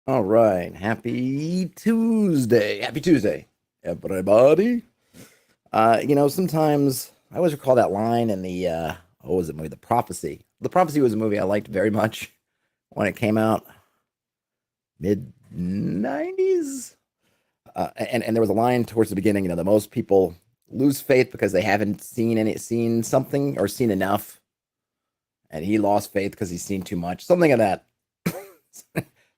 All right. Happy Tuesday. Happy Tuesday, everybody. Sometimes I always recall that line in the what was it movie? The Prophecy. The Prophecy was a movie I liked very much when it came out mid 90s. And there was a line towards the beginning, that most people lose faith because they haven't seen something or seen enough, and he lost faith because he's seen too much. Something of that.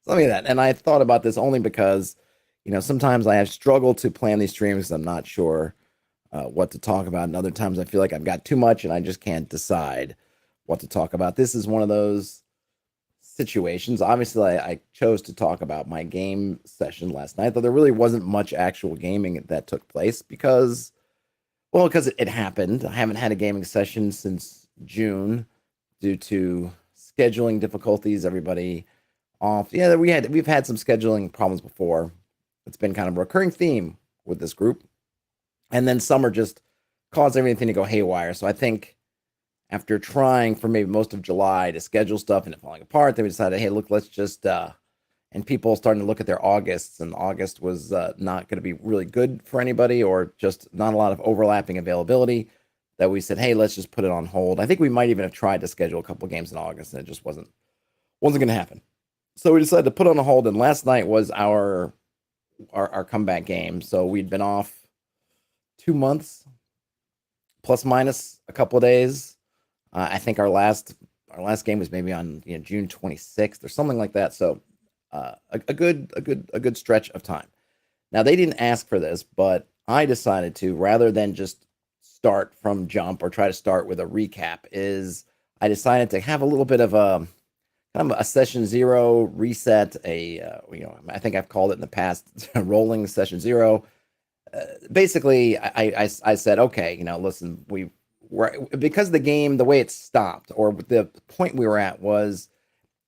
Something of that. And I thought about this only because, sometimes I have struggled to plan these streams because I'm not sure what to talk about. And other times I feel like I've got too much and I just can't decide what to talk about. This is one of those situations. Obviously, I chose to talk about my game session last night, though there really wasn't much actual gaming that took place because it happened. I haven't had a gaming session since June due to scheduling difficulties. Everybody off. Yeah, we've had some scheduling problems before. It's been kind of a recurring theme with this group. And then summer just caused everything to go haywire. So I think after trying for maybe most of July to schedule stuff and it falling apart, then we decided, hey, look, let's just and people starting to look at their Augusts, and August was not going to be really good for anybody, or just not a lot of overlapping availability. That we said, hey, let's just put it on hold. I think we might even have tried to schedule a couple of games in August, and it just wasn't going to happen. So we decided to put on a hold, and last night was our comeback game. So we'd been off 2 months, plus minus a couple of days. I think our last game was maybe on June 26th or something like that. So a good stretch of time. Now they didn't ask for this, but I decided to, rather than just start from jump or try to start with a recap, is I decided to have a little bit of a kind of a session zero reset. I think I've called it in the past rolling session zero. Basically, I said, okay, listen, we were, because the game, the way it stopped, or the point we were at was,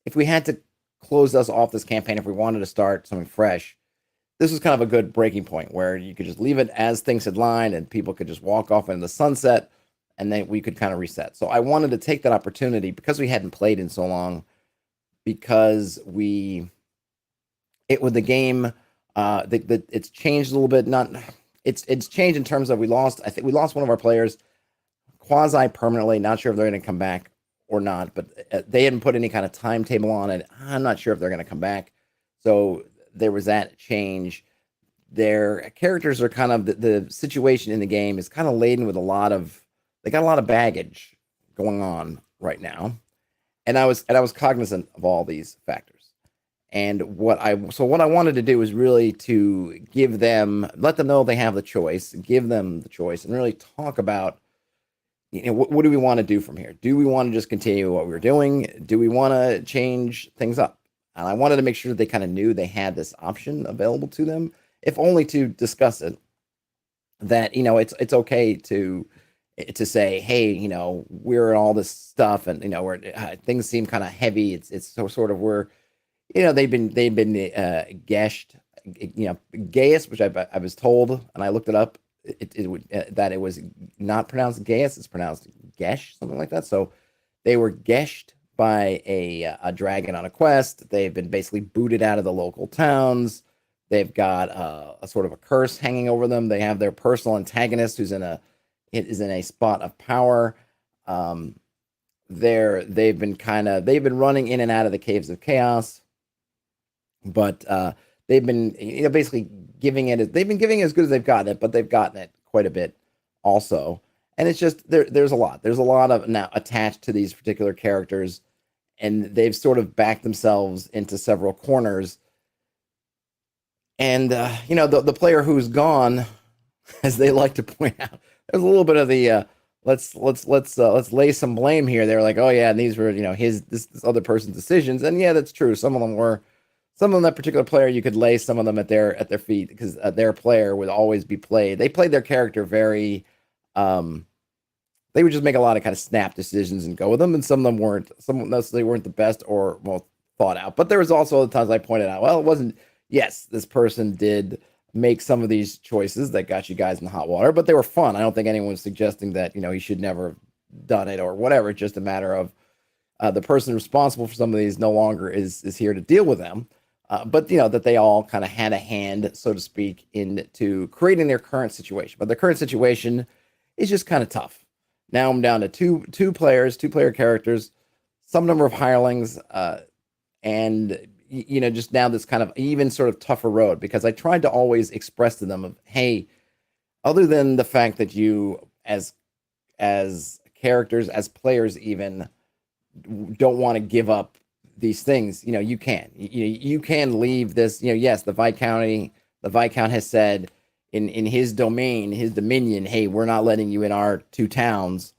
if we had to close us off this campaign, if we wanted to start something fresh, this was kind of a good breaking point where you could just leave it as things had lined and people could just walk off into the sunset, and then we could kind of reset. So I wanted to take that opportunity because we hadn't played in so long, because it with the game, it's changed a little bit. Not it's changed in terms of, I think we lost one of our players quasi permanently. Not sure if they're going to come back or not, but they hadn't put any kind of timetable on it. I'm not sure if they're going to come back. So there was that change. Their characters are kind of, the situation in the game is kind of laden with they got a lot of baggage going on right now. And I was cognizant of all these factors. And what I wanted to do was really to let them know they have the choice, give them the choice, and really talk about, what do we want to do from here? Do we want to just continue what we were doing? Do we want to change things up? And I wanted to make sure they kind of knew they had this option available to them, if only to discuss it. That it's okay to say, hey, we're in all this stuff, and we're things seem kind of heavy. It's so sort of, we're, they've been gashed, Gaius, which I was told, and I looked it up. That it was not pronounced Gaius, it's pronounced Gesh, something like that. So they were geshed by a dragon on a quest. They've been basically booted out of the local towns. They've got a sort of a curse hanging over them. They have their personal antagonist, who's in a spot of power. They've been running in and out of the caves of chaos, but they've been, basically they've been giving it as good as they've gotten it, but they've gotten it quite a bit also. And it's just, there's a lot of now attached to these particular characters, and they've sort of backed themselves into several corners. And the player who's gone, as they like to point out, there's a little bit of the let's lay some blame here. They're like, oh yeah, and these were, this other person's decisions. And yeah, that's true. Some of them, that particular player, you could lay some of them at their feet, because their player would always be played. They played their character very, they would just make a lot of kind of snap decisions and go with them, and some of them weren't. Some of them necessarily weren't the best or most thought out. But there was also the times I pointed out, well, it wasn't. Yes, this person did make some of these choices that got you guys in the hot water, but they were fun. I don't think anyone was suggesting that he should never have done it or whatever. It's just a matter of the person responsible for some of these no longer is here to deal with them. but that they all kind of had a hand, so to speak, into creating their current situation. But their current situation is just kind of tough. Now I'm down to two players, two player characters, some number of hirelings, and just now this kind of even sort of tougher road, because I tried to always express to them of, hey, other than the fact that you as characters, as players, even don't want to give up these things, you can leave this. Yes, the Viscount has said in his domain, his dominion, hey, we're not letting you in our two towns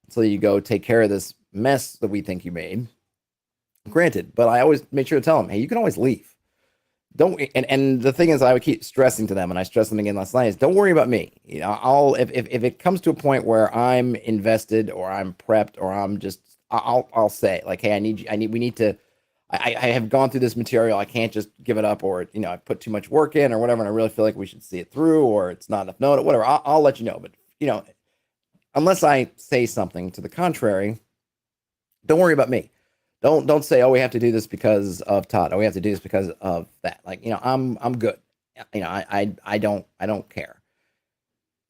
until you go take care of this mess that we think you made. Granted, but I always make sure to tell them, hey, you can always leave. Don't and the thing is, I would keep stressing to them, and I stressed them again last night, is don't worry about me. I'll if it comes to a point where I'm invested or I'm prepped or I'm just I'll say like, hey, we need to. I have gone through this material. I can't just give it up, or I put too much work in, or whatever, and I really feel like we should see it through, or it's not enough note, whatever. I'll let you know. But unless I say something to the contrary, don't worry about me. Don't say, oh, we have to do this because of Todd. Oh, we have to do this because of that. Like, I'm good. I don't care.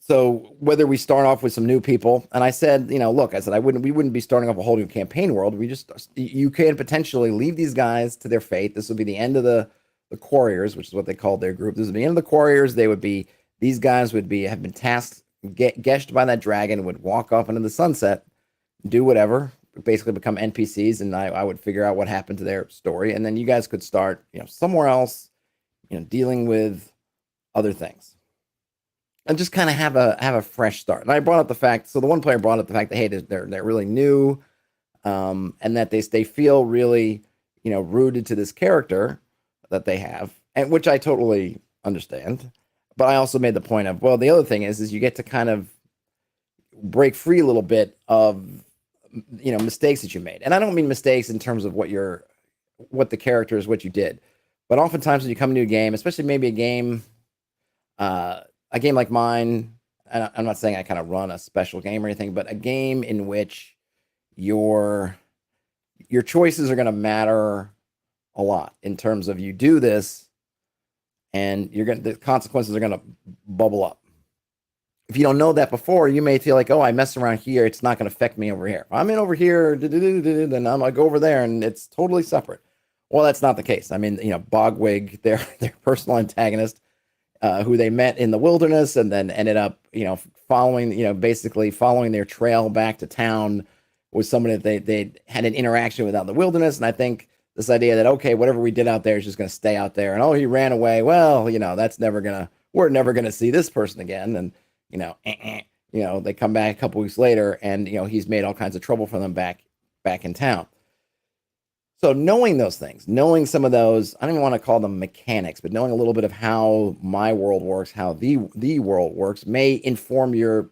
So whether we start off with some new people, and I said, look, I said we wouldn't be starting off a whole new campaign world. You can potentially leave these guys to their fate. This will be the end of the Quarriors, which is what they called their group. This is the end of the Quarriors. These guys have been tasked, geshed by that dragon, would walk off into the sunset, do whatever, basically become NPCs, and I would figure out what happened to their story, and then you guys could start, somewhere else, dealing with other things, and just kind of have a fresh start. And I brought up the fact, so the one player brought up the fact that, hey, they're really new, and that they feel really, rooted to this character that they have, and which I totally understand. But I also made the point of, well, the other thing is you get to kind of break free a little bit of mistakes that you made. And I don't mean mistakes in terms of what the character is, what you did, but oftentimes when you come into a game, especially maybe a game like mine, and I'm not saying I kind of run a special game or anything, but a game in which your choices are going to matter a lot in terms of, you do this and the consequences are going to bubble up. If you don't know that before, you may feel like, oh, I mess around here, it's not going to affect me over here. If I'm in over here, then I'm going to go over there, and it's totally separate. Well, that's not the case. I mean, Bogwig, their personal antagonist, who they met in the wilderness and then ended up, basically following their trail back to town, was somebody that they had an interaction with out in the wilderness. And I think this idea that, okay, whatever we did out there is just going to stay out there. And, oh, he ran away. Well, we're never going to see this person again. And, they come back a couple weeks later, and he's made all kinds of trouble for them back in town. So knowing those things, knowing some of those, I don't even want to call them mechanics, but knowing a little bit of how my world works, how the world works, may inform your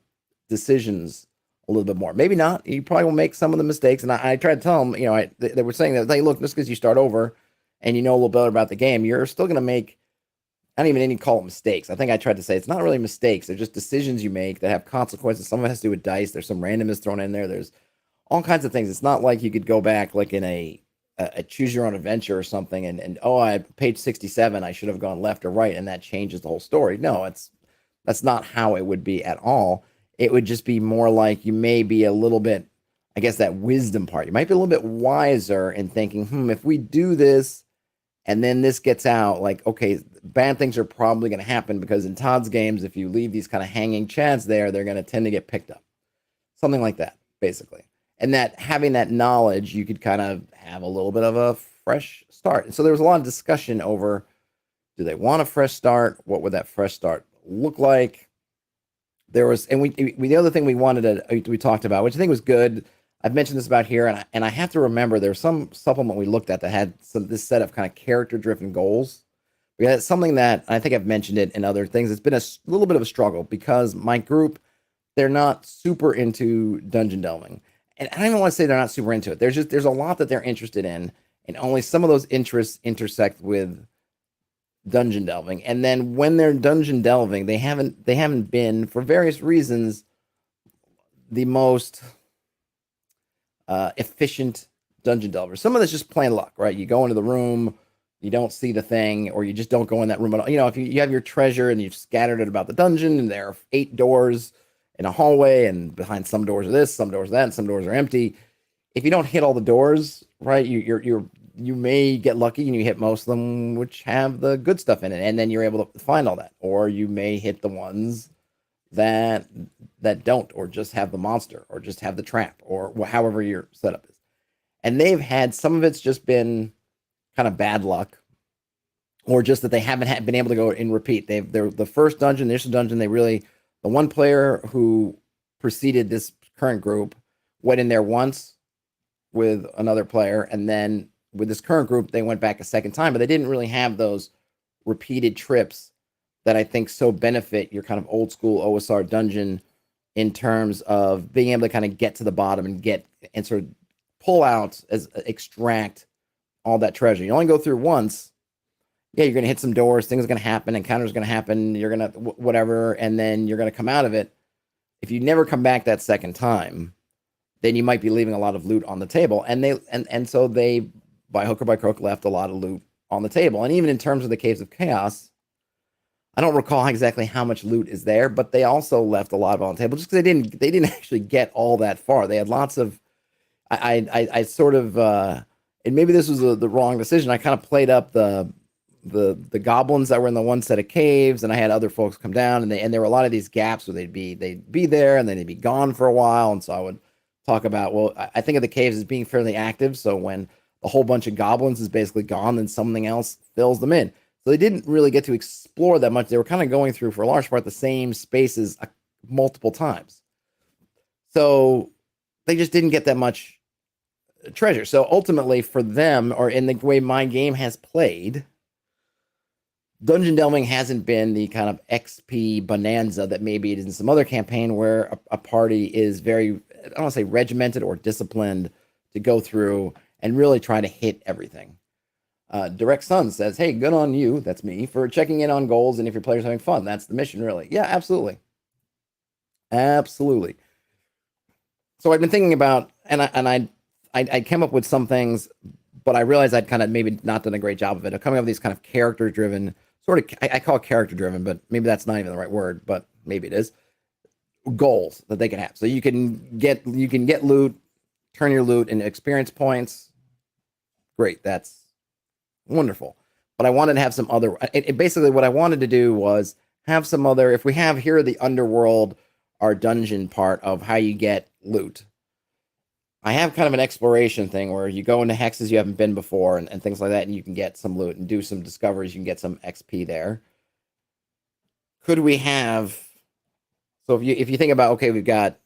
decisions a little bit more. Maybe not. You probably will make some of the mistakes, and I try to tell them, they were saying that, hey, look, just because you start over and a little bit about the game, you're still going to make. I don't even call it mistakes. I think I tried to say it's not really mistakes. They're just decisions you make that have consequences. Some of it has to do with dice. There's some randomness thrown in there. There's all kinds of things. It's not like you could go back like in a choose your own adventure or something and I page 67, I should have gone left or right, and that changes the whole story. No, that's not how it would be at all. It would just be more like you may be a little bit, I guess, that wisdom part. You might be a little bit wiser in thinking, if we do this and then this gets out, like, okay, bad things are probably going to happen, because in Todd's games, if you leave these kind of hanging chads there, they're going to tend to get picked up. Something like that, basically. And that having that knowledge, you could kind of have a little bit of a fresh start. And so there was a lot of discussion over, do they want a fresh start? What would that fresh start look like? There was, and we the other thing we talked about, which I think was good. I've mentioned this about here, and I have to remember there's some supplement we looked at that had this set of kind of character-driven goals. We had something that I think I've mentioned it in other things. It's been a little bit of a struggle because my group, they're not super into dungeon delving, and I don't even want to say they're not super into it. There's a lot that they're interested in, and only some of those interests intersect with dungeon delving. And then when they're dungeon delving, they haven't been, for various reasons, the most efficient dungeon delvers. Some of that's just plain luck, right? You go into the room, you don't see the thing, or you just don't go in that room at all. You know, if you have your treasure and you've scattered it about the dungeon, and there are 8 doors in a hallway, and behind some doors are this, some doors are that, and some doors are empty. If you don't hit all the doors, right, you may get lucky and you hit most of them which have the good stuff in it, and then you're able to find all that. Or you may hit the ones that don't, or just have the monster, or just have the trap, or however your setup is. And they've had some of it's just been kind of bad luck, or just that they haven't been able to go in repeat. They're the first dungeon, the initial dungeon. They really, the one player who preceded this current group went in there once with another player, and then with this current group they went back a second time, but they didn't really have those repeated trips that I think so benefit your kind of old school OSR dungeon, in terms of being able to kind of get to the bottom and get and sort of pull out, as extract all that treasure. You only go through once. Yeah, you're going to hit some doors, things are going to happen, encounters going to happen, you're going to whatever, and then you're going to come out of it. If you never come back that second time, then you might be leaving a lot of loot on the table. And so they, by hook or by crook, left a lot of loot on the table. And even in terms of the Caves of Chaos, I don't recall exactly how much loot is there, but they also left a lot on the table, just because they didn't actually get all that far. They had lots of, I sort of, and maybe this was the wrong decision. I kind of played up the goblins that were in the one set of caves, and I had other folks come down, and there were a lot of these gaps where they'd be there and then they'd be gone for a while. And so I would talk about, well, I think of the caves as being fairly active. So when a whole bunch of goblins is basically gone, then something else fills them in. So they didn't really get to explore that much. They were kind of going through, for a large part, the same spaces multiple times. So they just didn't get that much treasure. So ultimately for them, or in the way my game has played, dungeon delving hasn't been the kind of XP bonanza that maybe it is in some other campaign, where a party is very, I don't want to say regimented or disciplined, to go through and really try to hit everything. Direct Sun says, hey, good on you, that's me, for checking in on goals, and if your player's having fun, that's the mission, really. Yeah, absolutely. Absolutely. So I've been thinking about, and I came up with some things, but I realized I'd kind of maybe not done a great job of it, of coming up with these kind of character-driven, sort of, I call it character-driven, but maybe that's not even the right word, but maybe it is, goals that they can have. So you can get loot, turn your loot into experience points. Great, that's wonderful. But I wanted to have some other, basically what I wanted to do was have some other, if we have here the underworld, our dungeon part of how you get loot, I have kind of an exploration thing where you go into hexes you haven't been before, and things like that, and you can get some loot and do some discoveries. You can get some XP there. Could we have, so if you think about, okay, we've got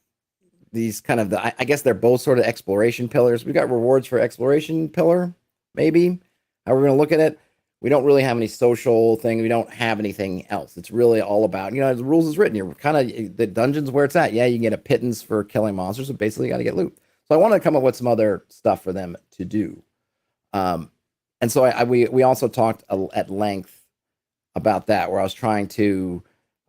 these kind of I guess they're both sort of exploration pillars. We've got rewards for exploration pillar, maybe, how we're going to look at it. We don't really have any social thing. We don't have anything else. It's really all about, the rules is written. You're kind of, the dungeon's where it's at. Yeah, you can get a pittance for killing monsters, but basically you got to get loot. So I wanted to come up with some other stuff for them to do. And so we also talked at length about that, where I was trying to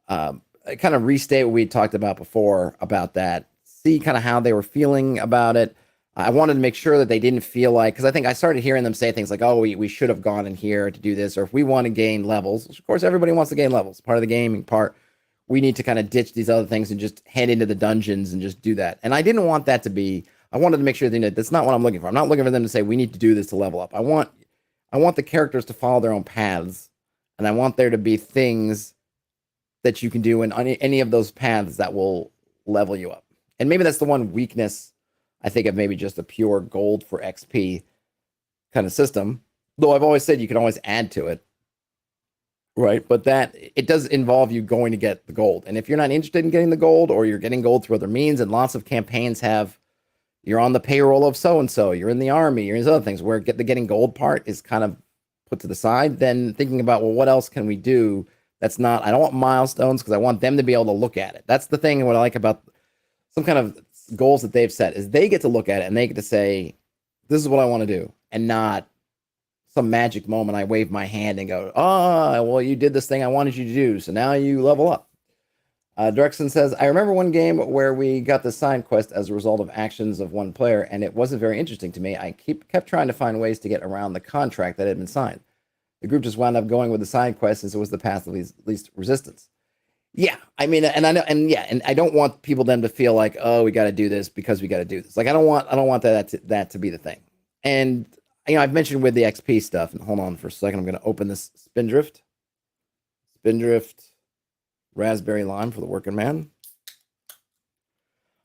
kind of restate what we talked about before about that, see kind of how they were feeling about it. I wanted to make sure that they didn't feel like, because I think I started hearing them say things like, oh, we should have gone in here to do this, or if we want to gain levels, which of course everybody wants to gain levels, part of the gaming part, we need to kind of ditch these other things and just head into the dungeons and just do that. And I didn't want that to be, I wanted to make sure that that's not what I'm looking for. I'm not looking for them to say, we need to do this to level up. I want the characters to follow their own paths, and I want there to be things that you can do in any of those paths that will level you up. And maybe that's the one weakness I think of, maybe just a pure gold for XP kind of system. Though I've always said you can always add to it, right? But that, it does involve you going to get the gold. And if you're not interested in getting the gold, or you're getting gold through other means, and lots of campaigns have, you're on the payroll of so-and-so, you're in the army, you're in these other things, where the getting gold part is kind of put to the side, then thinking about, well, what else can we do that's not, I don't want milestones, because I want them to be able to look at it. That's the thing, what I like about some kind of goals that they've set, is they get to look at it and they get to say, this is what I want to do, and not some magic moment I wave my hand and go, well, you did this thing I wanted you to do, so now you level up. Drexen says, I remember one game where we got the side quest as a result of actions of one player, and it wasn't very interesting to me. I kept trying to find ways to get around the contract that had been signed. The group just wound up going with the side quest since it was the path of least resistance. Yeah, I mean, and I know, and yeah, and I don't want people then to feel like, oh, we got to do this because we got to do this. Like, I don't want that to be the thing. And I've mentioned with the XP stuff. And hold on for a second, I'm going to open this Spindrift Raspberry Lime for the working man.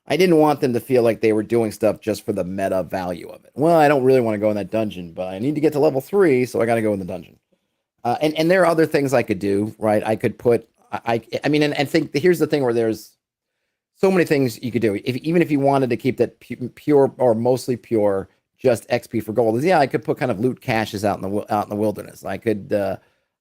I didn't want them to feel like they were doing stuff just for the meta value of it. Well, I don't really want to go in that dungeon, but I need to get to level 3, so I got to go in the dungeon. And there are other things I could do, right? I could put, I mean, and think here's the thing where there's so many things you could do. Even if you wanted to keep that pure or mostly pure, just XP for gold, is yeah, I could put kind of loot caches out in the wilderness. I could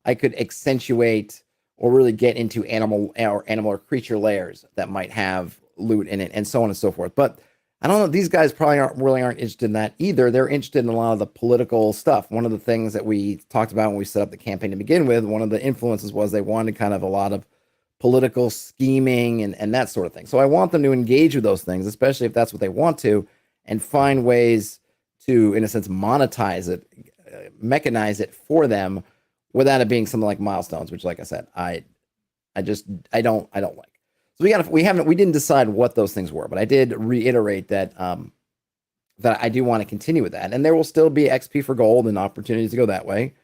accentuate or really get into animal or creature layers that might have loot in it, and so on and so forth. But I don't know. These guys probably aren't interested in that either. They're interested in a lot of the political stuff. One of the things that we talked about when we set up the campaign to begin with, one of the influences was they wanted kind of a lot of political scheming and that sort of thing. So I want them to engage with those things, especially if that's what they want to, and find ways to, in a sense, monetize it, mechanize it for them without it being something like milestones, which, like I said, I don't like. So we didn't decide what those things were, but I did reiterate that that I do want to continue with that, and there will still be XP for gold and opportunities to go that way,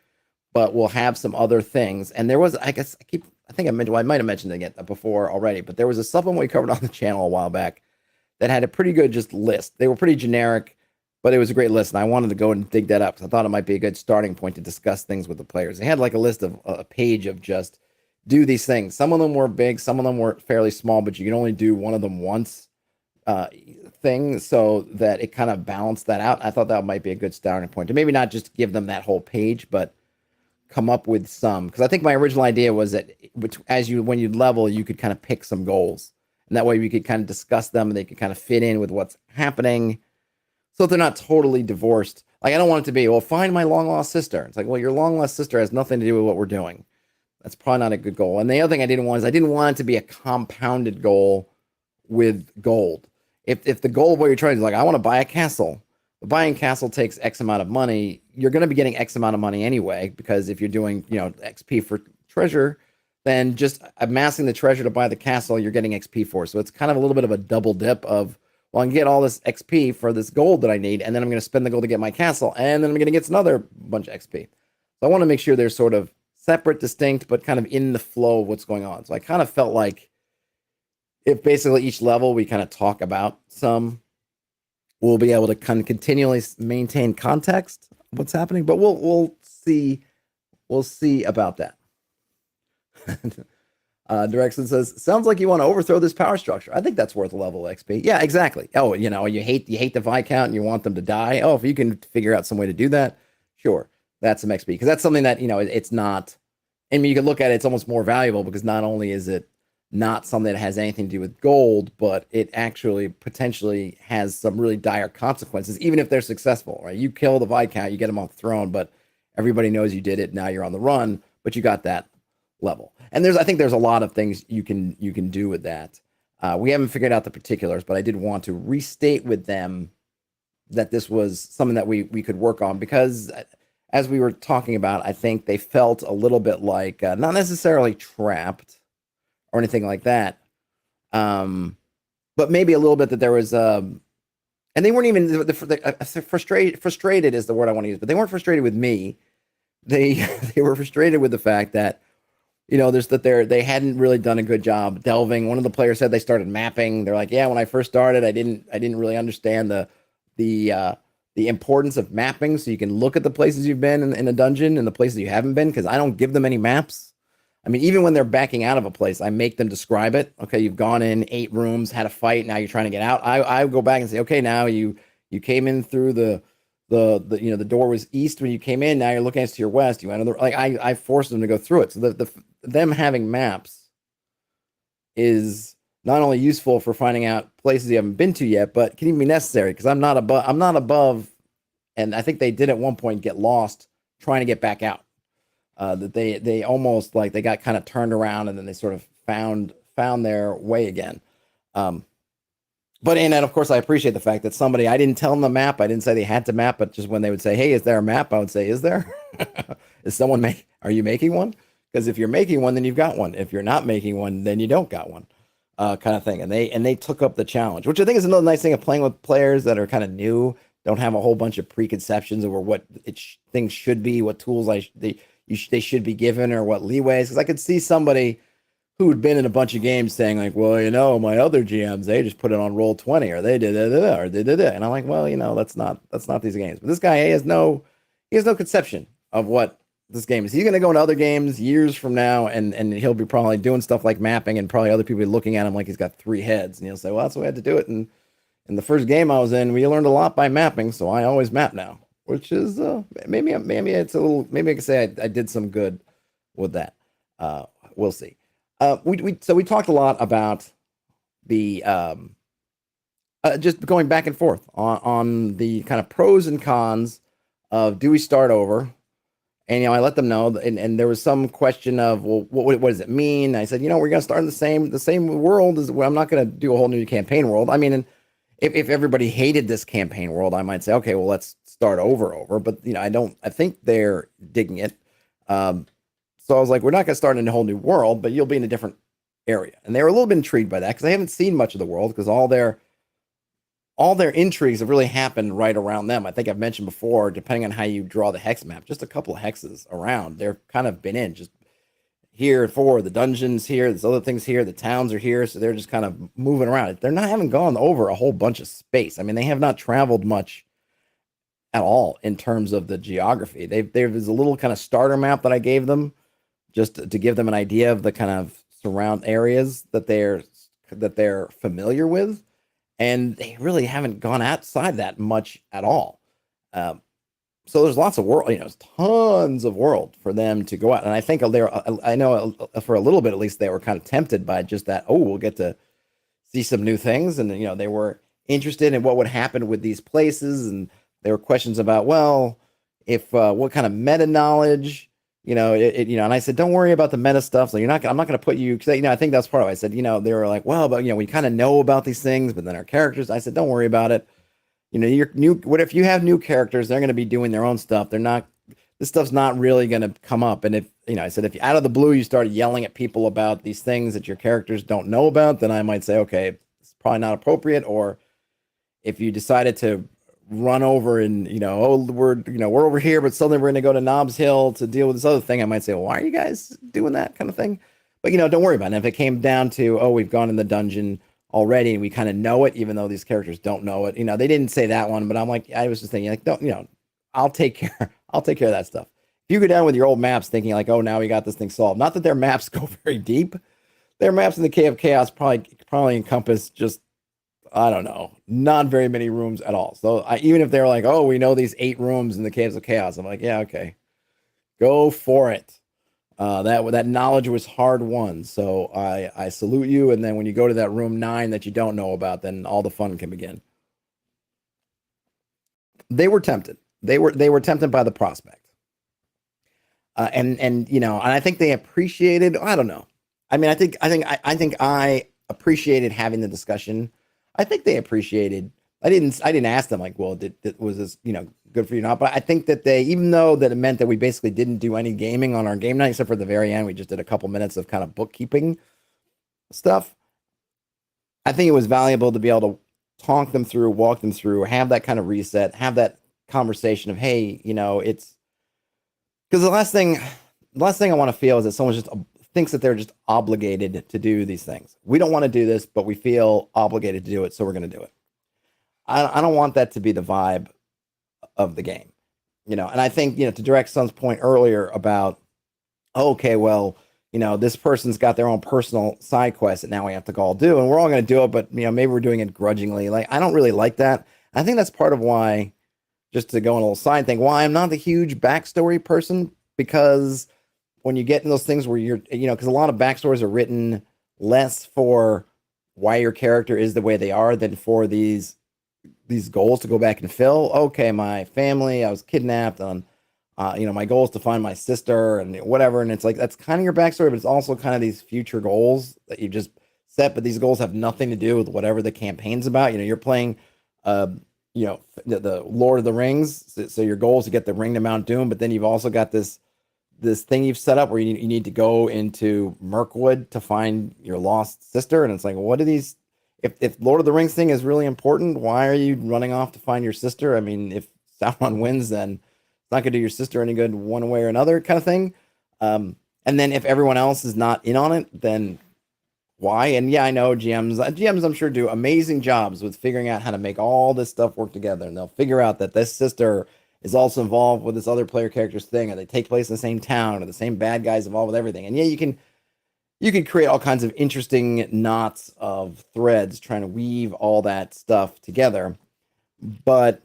but we'll have some other things. And there was, I might have mentioned it before already, but there was a supplement we covered on the channel a while back that had a pretty good just list. They were pretty generic, but it was a great list, and I wanted to go and dig that up because I thought it might be a good starting point to discuss things with the players. They had like a list of a page of just do these things. Some of them were big, some of them were fairly small, but you can only do one of them once thing, so that it kind of balanced that out. I thought that might be a good starting point to maybe not just give them that whole page, but come up with some. Because I think my original idea was that when you level, you could kind of pick some goals, and that way we could kind of discuss them, and they could kind of fit in with what's happening, so they're not totally divorced. Like, I don't want it to be, well, find my long lost sister. It's like, well, your long lost sister has nothing to do with what we're doing. That's probably not a good goal. And the other thing I didn't want it to be a compounded goal with gold. If the goal of what you're trying to do is like, I want to buy a castle, but buying a castle takes X amount of money, you're going to be getting X amount of money anyway, because if you're doing, XP for treasure, then just amassing the treasure to buy the castle, you're getting XP for. So it's kind of a little bit of a double dip of, well, I can get all this XP for this gold that I need, and then I'm going to spend the gold to get my castle, and then I'm going to get another bunch of XP. So I want to make sure they're sort of separate, distinct, but kind of in the flow of what's going on. So I kind of felt like if basically each level we kind of talk about some, we'll be able to kind of continually maintain context of what's happening, but we'll see about that. Direction says, sounds like you want to overthrow this power structure. I think that's worth a level of XP. Yeah, exactly. Oh, you hate the Viscount and you want them to die. Oh, if you can figure out some way to do that, sure. That's some XP, because that's something that, it's not, I mean, you can look at it, it's almost more valuable, because not only is it not something that has anything to do with gold, but it actually potentially has some really dire consequences, even if they're successful, right? You kill the Viscount, you get him off the throne, but everybody knows you did it. Now you're on the run, but you got that level. And I think there's a lot of things you can do with that. We haven't figured out the particulars, but I did want to restate with them that this was something that we could work on, because as we were talking about, I think they felt a little bit like, not necessarily trapped or anything like that, but maybe a little bit that there was, and they weren't even frustrated is the word I want to use, but they weren't frustrated with me. They were frustrated with the fact that, they hadn't really done a good job delving. One of the players said they started mapping. They're like, yeah, when I first started, I didn't really understand the importance of mapping, so you can look at the places you've been in a dungeon and the places you haven't been, because I don't give them any maps. I mean, even when they're backing out of a place, I make them describe it. Okay, you've gone in 8 rooms, had a fight, now you're trying to get out. I go back and say, okay, now you came in through the door was east when you came in. Now you're looking to your west. You went I forced them to go through it. So them having maps is not only useful for finding out places you haven't been to yet, but can even be necessary, because I'm not above, and I think they did at one point get lost trying to get back out. That they almost, like, they got kind of turned around, and then they sort of found their way again. And then, of course, I appreciate the fact that I didn't tell them the map. I didn't say they had to map, but just when they would say, hey, is there a map? I would say, is there? Is someone make? Are you making one? Because if you're making one, then you've got one. If you're not making one, then you don't got one, kind of thing. And they took up the challenge, which I think is another nice thing of playing with players that are kind of new, don't have a whole bunch of preconceptions over what things should be, what tools they should be given, or what leeways. Because I could see somebody who had been in a bunch of games saying like, well, my other GMs, they just put it on roll 20 or they did it or they did it. And I'm like, well, that's not these games. But this guy he has no conception of what this game is. He's going to go into other games years from now, and he'll be probably doing stuff like mapping, and probably other people be looking at him like he's got three heads, and he'll say, well, that's the way I had to do it. And in the first game I was in, we learned a lot by mapping, so I always map now, which is maybe it's a little, maybe I can say I did some good with that. We'll see. We talked a lot about the just going back and forth on the kind of pros and cons of, do we start over? And I let them know, and there was some question of, well, what does it mean? I said, we're going to start in the same world as, well, I'm not going to do a whole new campaign world. I mean, and if everybody hated this campaign world, I might say, okay, well, let's start over. But I think they're digging it. So I was like, we're not going to start in a whole new world, but you'll be in a different area. And they were a little bit intrigued by that, because they haven't seen much of the world, because all their intrigues have really happened right around them. I think I've mentioned before, depending on how you draw the hex map, just a couple of hexes around, they're kind of been in just here for the dungeons here, there's other things here, the towns are here, so they're just kind of moving around. They're not haven't gone over a whole bunch of space. I mean, they have not traveled much at all in terms of the geography. There's a little kind of starter map that I gave them, just to give them an idea of the kind of surround areas that they're familiar with, and they really haven't gone outside that much at all. So there's lots of world, tons of world for them to go out. And I think I know for a little bit at least, they were kind of tempted by just that. Oh, we'll get to see some new things, and they were interested in what would happen with these places, and there were questions about, well, if what kind of meta knowledge. And I said, don't worry about the meta stuff. So I'm not going to put you, because I think that's part of it. I said, they were like, well, but we kind of know about these things, but then our characters. I said, don't worry about it. You're new. What if you have new characters? They're going to be doing their own stuff. They're not. This stuff's not really going to come up. And if I said, if out of the blue you started yelling at people about these things that your characters don't know about, then I might say, okay, it's probably not appropriate. Or if you decided to run over and we're over here, but suddenly we're going to go to Knobs Hill to deal with this other thing, I might say, well, why are you guys doing that kind of thing? But don't worry about it. If it came down to, oh, we've gone in the dungeon already and we kind of know it, even though these characters don't know it. They didn't say that one, but I was just thinking, like, don't, I'll take care of that stuff. If you go down with your old maps thinking like, oh, now we got this thing solved, not that their maps go very deep. Their maps in the Cave of Chaos probably encompass just, I don't know, not very many rooms at all. So even if they're like, oh, we know these 8 rooms in the Caves of Chaos, I'm like, yeah, okay, go for it. That knowledge was hard won. So I salute you. And then when you go to that room 9 that you don't know about, then all the fun can begin. They were tempted. They were tempted by the prospect. And I think they appreciated, I don't know. I mean, I think I appreciated having the discussion. I think they appreciated. I didn't ask them like, well, was this good for you or not? But I think that they, even though that it meant that we basically didn't do any gaming on our game night, except for the very end, we just did a couple minutes of kind of bookkeeping stuff. I think it was valuable to be able to talk them through, walk them through, have that kind of reset, have that conversation of, hey, it's because the last thing I want to feel is that someone just thinks that they're just obligated to do these things. We don't want to do this, but we feel obligated to do it, so we're going to do it. I don't want that to be the vibe of the game, And I think to Direct Son's point earlier about, okay, well, this person's got their own personal side quest that now we have to all do, and we're all going to do it, but maybe we're doing it grudgingly. Like, I don't really like that. I think that's part of why, just to go on a little side thing, why I'm not the huge backstory person, because when you get in those things where you're, because a lot of backstories are written less for why your character is the way they are than for these goals to go back and fill. Okay, my family, I was kidnapped on, my goal is to find my sister and whatever. And it's like, that's kind of your backstory, but it's also kind of these future goals that you just set, but these goals have nothing to do with whatever the campaign's about. You're playing, the Lord of the Rings. So your goal is to get the ring to Mount Doom, but then you've also got this this thing you've set up where you need to go into Mirkwood to find your lost sister, and it's like, what are these? If Lord of the Rings thing is really important, why are you running off to find your sister? I mean, if Sauron wins, then it's not going to do your sister any good one way or another, kind of thing. And then if everyone else is not in on it, then why? And yeah, I know GMs I'm sure do amazing jobs with figuring out how to make all this stuff work together, and they'll figure out that this sister is also involved with this other player character's thing, or they take place in the same town, or the same bad guys involved with everything. And yeah, you can create all kinds of interesting knots of threads trying to weave all that stuff together. But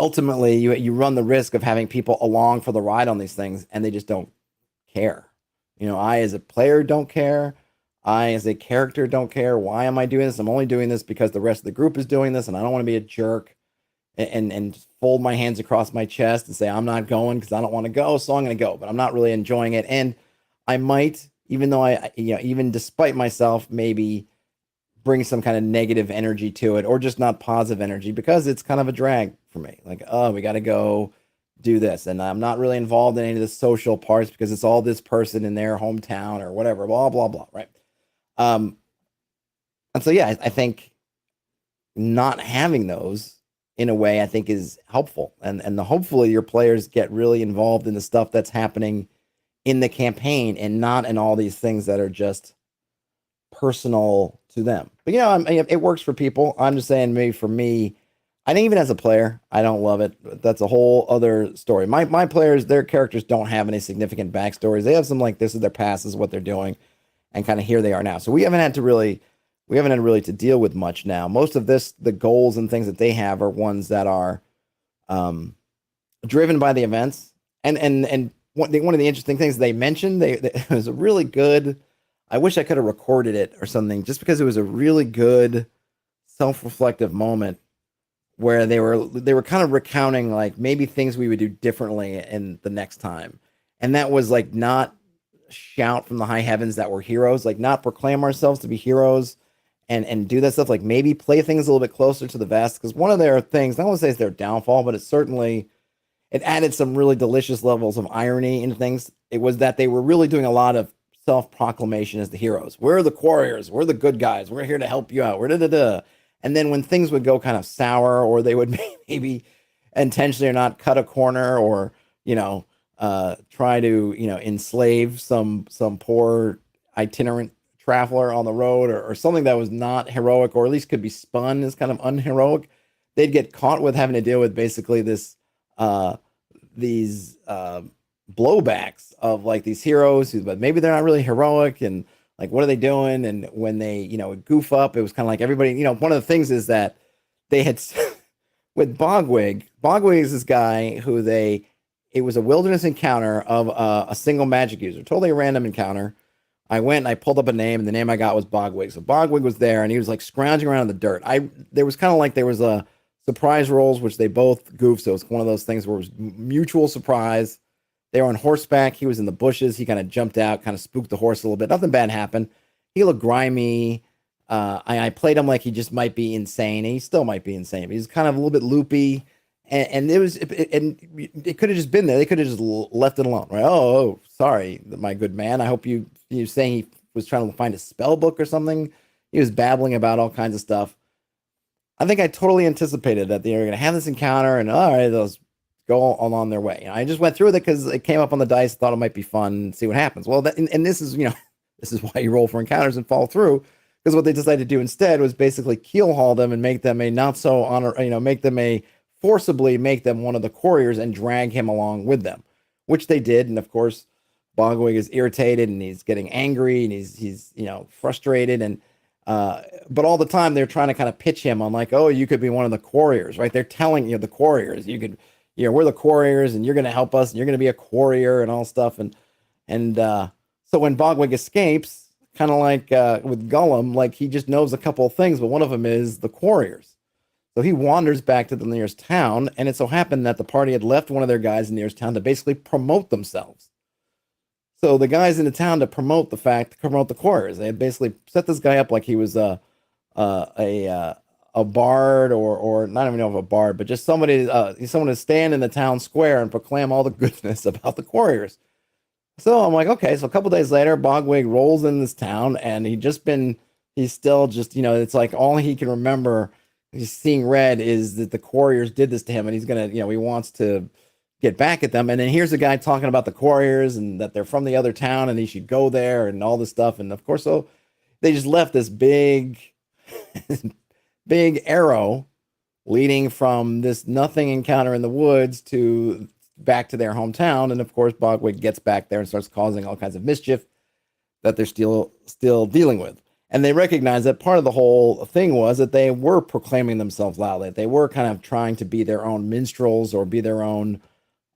ultimately, you run the risk of having people along for the ride on these things, and they just don't care. I as a player don't care. I as a character don't care. Why am I doing this? I'm only doing this because the rest of the group is doing this, and I don't want to be a jerk and just fold my hands across my chest and say I'm not going because I don't want to go, so I'm going to go. But I'm not really enjoying it, and I might, even though even despite myself, maybe bring some kind of negative energy to it, or just not positive energy, because it's kind of a drag for me. Like, oh, we got to go do this, and I'm not really involved in any of the social parts because it's all this person in their hometown or whatever, blah blah blah, right? Um, and so yeah, I think not having those in a way I think is helpful, and hopefully your players get really involved in the stuff that's happening in the campaign and not in all these things that are just personal to them. But it works for people. I'm just saying, maybe for me, I think even as a player, I don't love it. That's a whole other story. My players, their characters don't have any significant backstories. They have some like, this is their past, this is what they're doing, and kind of here they are now. So we haven't had really to deal with much now. Most of this, the goals and things that they have are ones that are driven by the events. And one of the interesting things they mentioned, it was a really good. I wish I could have recorded it or something, just because it was a really good self-reflective moment where they were kind of recounting like maybe things we would do differently in the next time. And that was like, not shout from the high heavens that we're heroes, like not proclaim ourselves to be heroes and do that stuff, like maybe play things a little bit closer to the vest. Because one of their things, I don't want to say it's their downfall, but it added some really delicious levels of irony into things. It was that they were really doing a lot of self-proclamation as the heroes. We're the warriors. We're the good guys. We're here to help you out. We're da-da-da. And then when things would go kind of sour, or they would maybe intentionally or not cut a corner, or try to enslave some poor itinerant traveler on the road, or something that was not heroic, or at least could be spun as kind of unheroic, they'd get caught with having to deal with basically these blowbacks of like these heroes but maybe they're not really heroic, and like, what are they doing? And when they goof up, it was kind of like everybody, one of the things is that they had with Bogwig is this guy who it was a wilderness encounter of a single magic user, totally a random encounter. I went and I pulled up a name, and the name I got was Bogwig. So Bogwig was there, and he was like scrounging around in the dirt. There was kind of like, there was a surprise rolls, which they both goofed. So it was one of those things where it was mutual surprise. They were on horseback. He was in the bushes. He kind of jumped out, kind of spooked the horse a little bit. Nothing bad happened. He looked grimy. I played him like he just might be insane. And he still might be insane. But he's kind of a little bit loopy. And it could have just been there. They could have just left it alone, right? Oh, sorry, my good man. I hope you saying he was trying to find a spell book or something. He was babbling about all kinds of stuff. I think I totally anticipated that they were going to have this encounter, and all right, they'll go on their way. I just went through with it because it came up on the dice. Thought it might be fun and see what happens. Well, and this is this is why you roll for encounters and follow through, because what they decided to do instead was basically keel haul them and make them a not so honor, forcibly make them one of the couriers and drag him along with them, which they did. And of course, Bogwig is irritated and he's getting angry and he's frustrated, and but all the time they're trying to kind of pitch him on like, oh, you could be one of the couriers, right? They're telling the couriers, you could, we're the couriers and you're going to help us and you're going to be a courier and all stuff. And so when Bogwig escapes, kind of like with Gollum, like he just knows a couple of things, but one of them is the couriers. So he wanders back to the nearest town, and it so happened that the party had left one of their guys in the nearest town to basically promote themselves. So the guys in the town to promote the couriers, they had basically set this guy up like he was a bard, or not even know if a bard, but just someone to stand in the town square and proclaim all the goodness about the couriers. So I'm like, okay. So a couple days later, Bogwig rolls in this town, and he's still just, it's like all he can remember. He's seeing red is that the Warriors did this to him, and he's gonna, he wants to get back at them. And then here's a guy talking about the Warriors and that they're from the other town, and he should go there and all this stuff. And of course, so they just left this big, big arrow leading from this nothing encounter in the woods to back to their hometown. And of course, Bogwig gets back there and starts causing all kinds of mischief that they're still dealing with. And they recognize that part of the whole thing was that they were proclaiming themselves loudly. They were kind of trying to be their own minstrels or be their own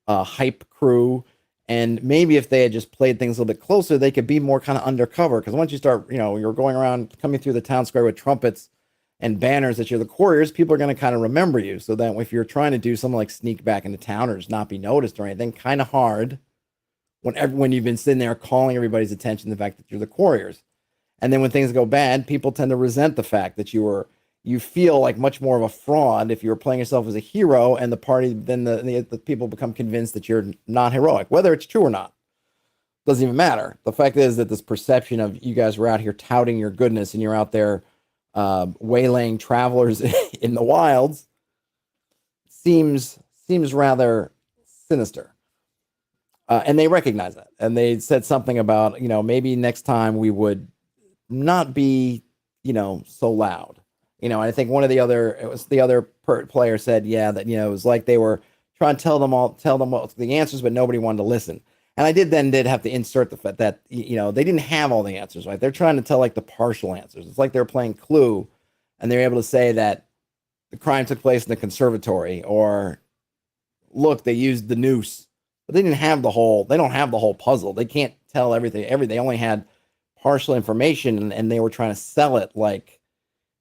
hype crew. And maybe if they had just played things a little bit closer, they could be more kind of undercover. Because once you start, you're going around coming through the town square with trumpets and banners that you're the Warriors, people are going to kind of remember you. So that if you're trying to do something like sneak back into town or just not be noticed or anything, kind of hard when you've been sitting there calling everybody's attention to the fact that you're the Warriors. And then when things go bad, people tend to resent the fact that you feel like much more of a fraud if you were playing yourself as a hero, and the party then the people become convinced that you're not heroic, whether it's true or not. Doesn't even matter. The fact is that this perception of you guys were out here touting your goodness and you're out there waylaying travelers in the wilds seems rather sinister. And they recognize that, and they said something about maybe next time we would not be so loud. I think the other player said, yeah, that it was like they were trying to tell them all the answers, but nobody wanted to listen. And I did have to insert the fact that they didn't have all the answers, right? They're trying to tell like the partial answers. It's like they're playing Clue, and they're able to say that the crime took place in the conservatory, or look, they used the noose, but they didn't have the whole. They don't have the whole puzzle. They can't tell everything. They only had partial information, and they were trying to sell it like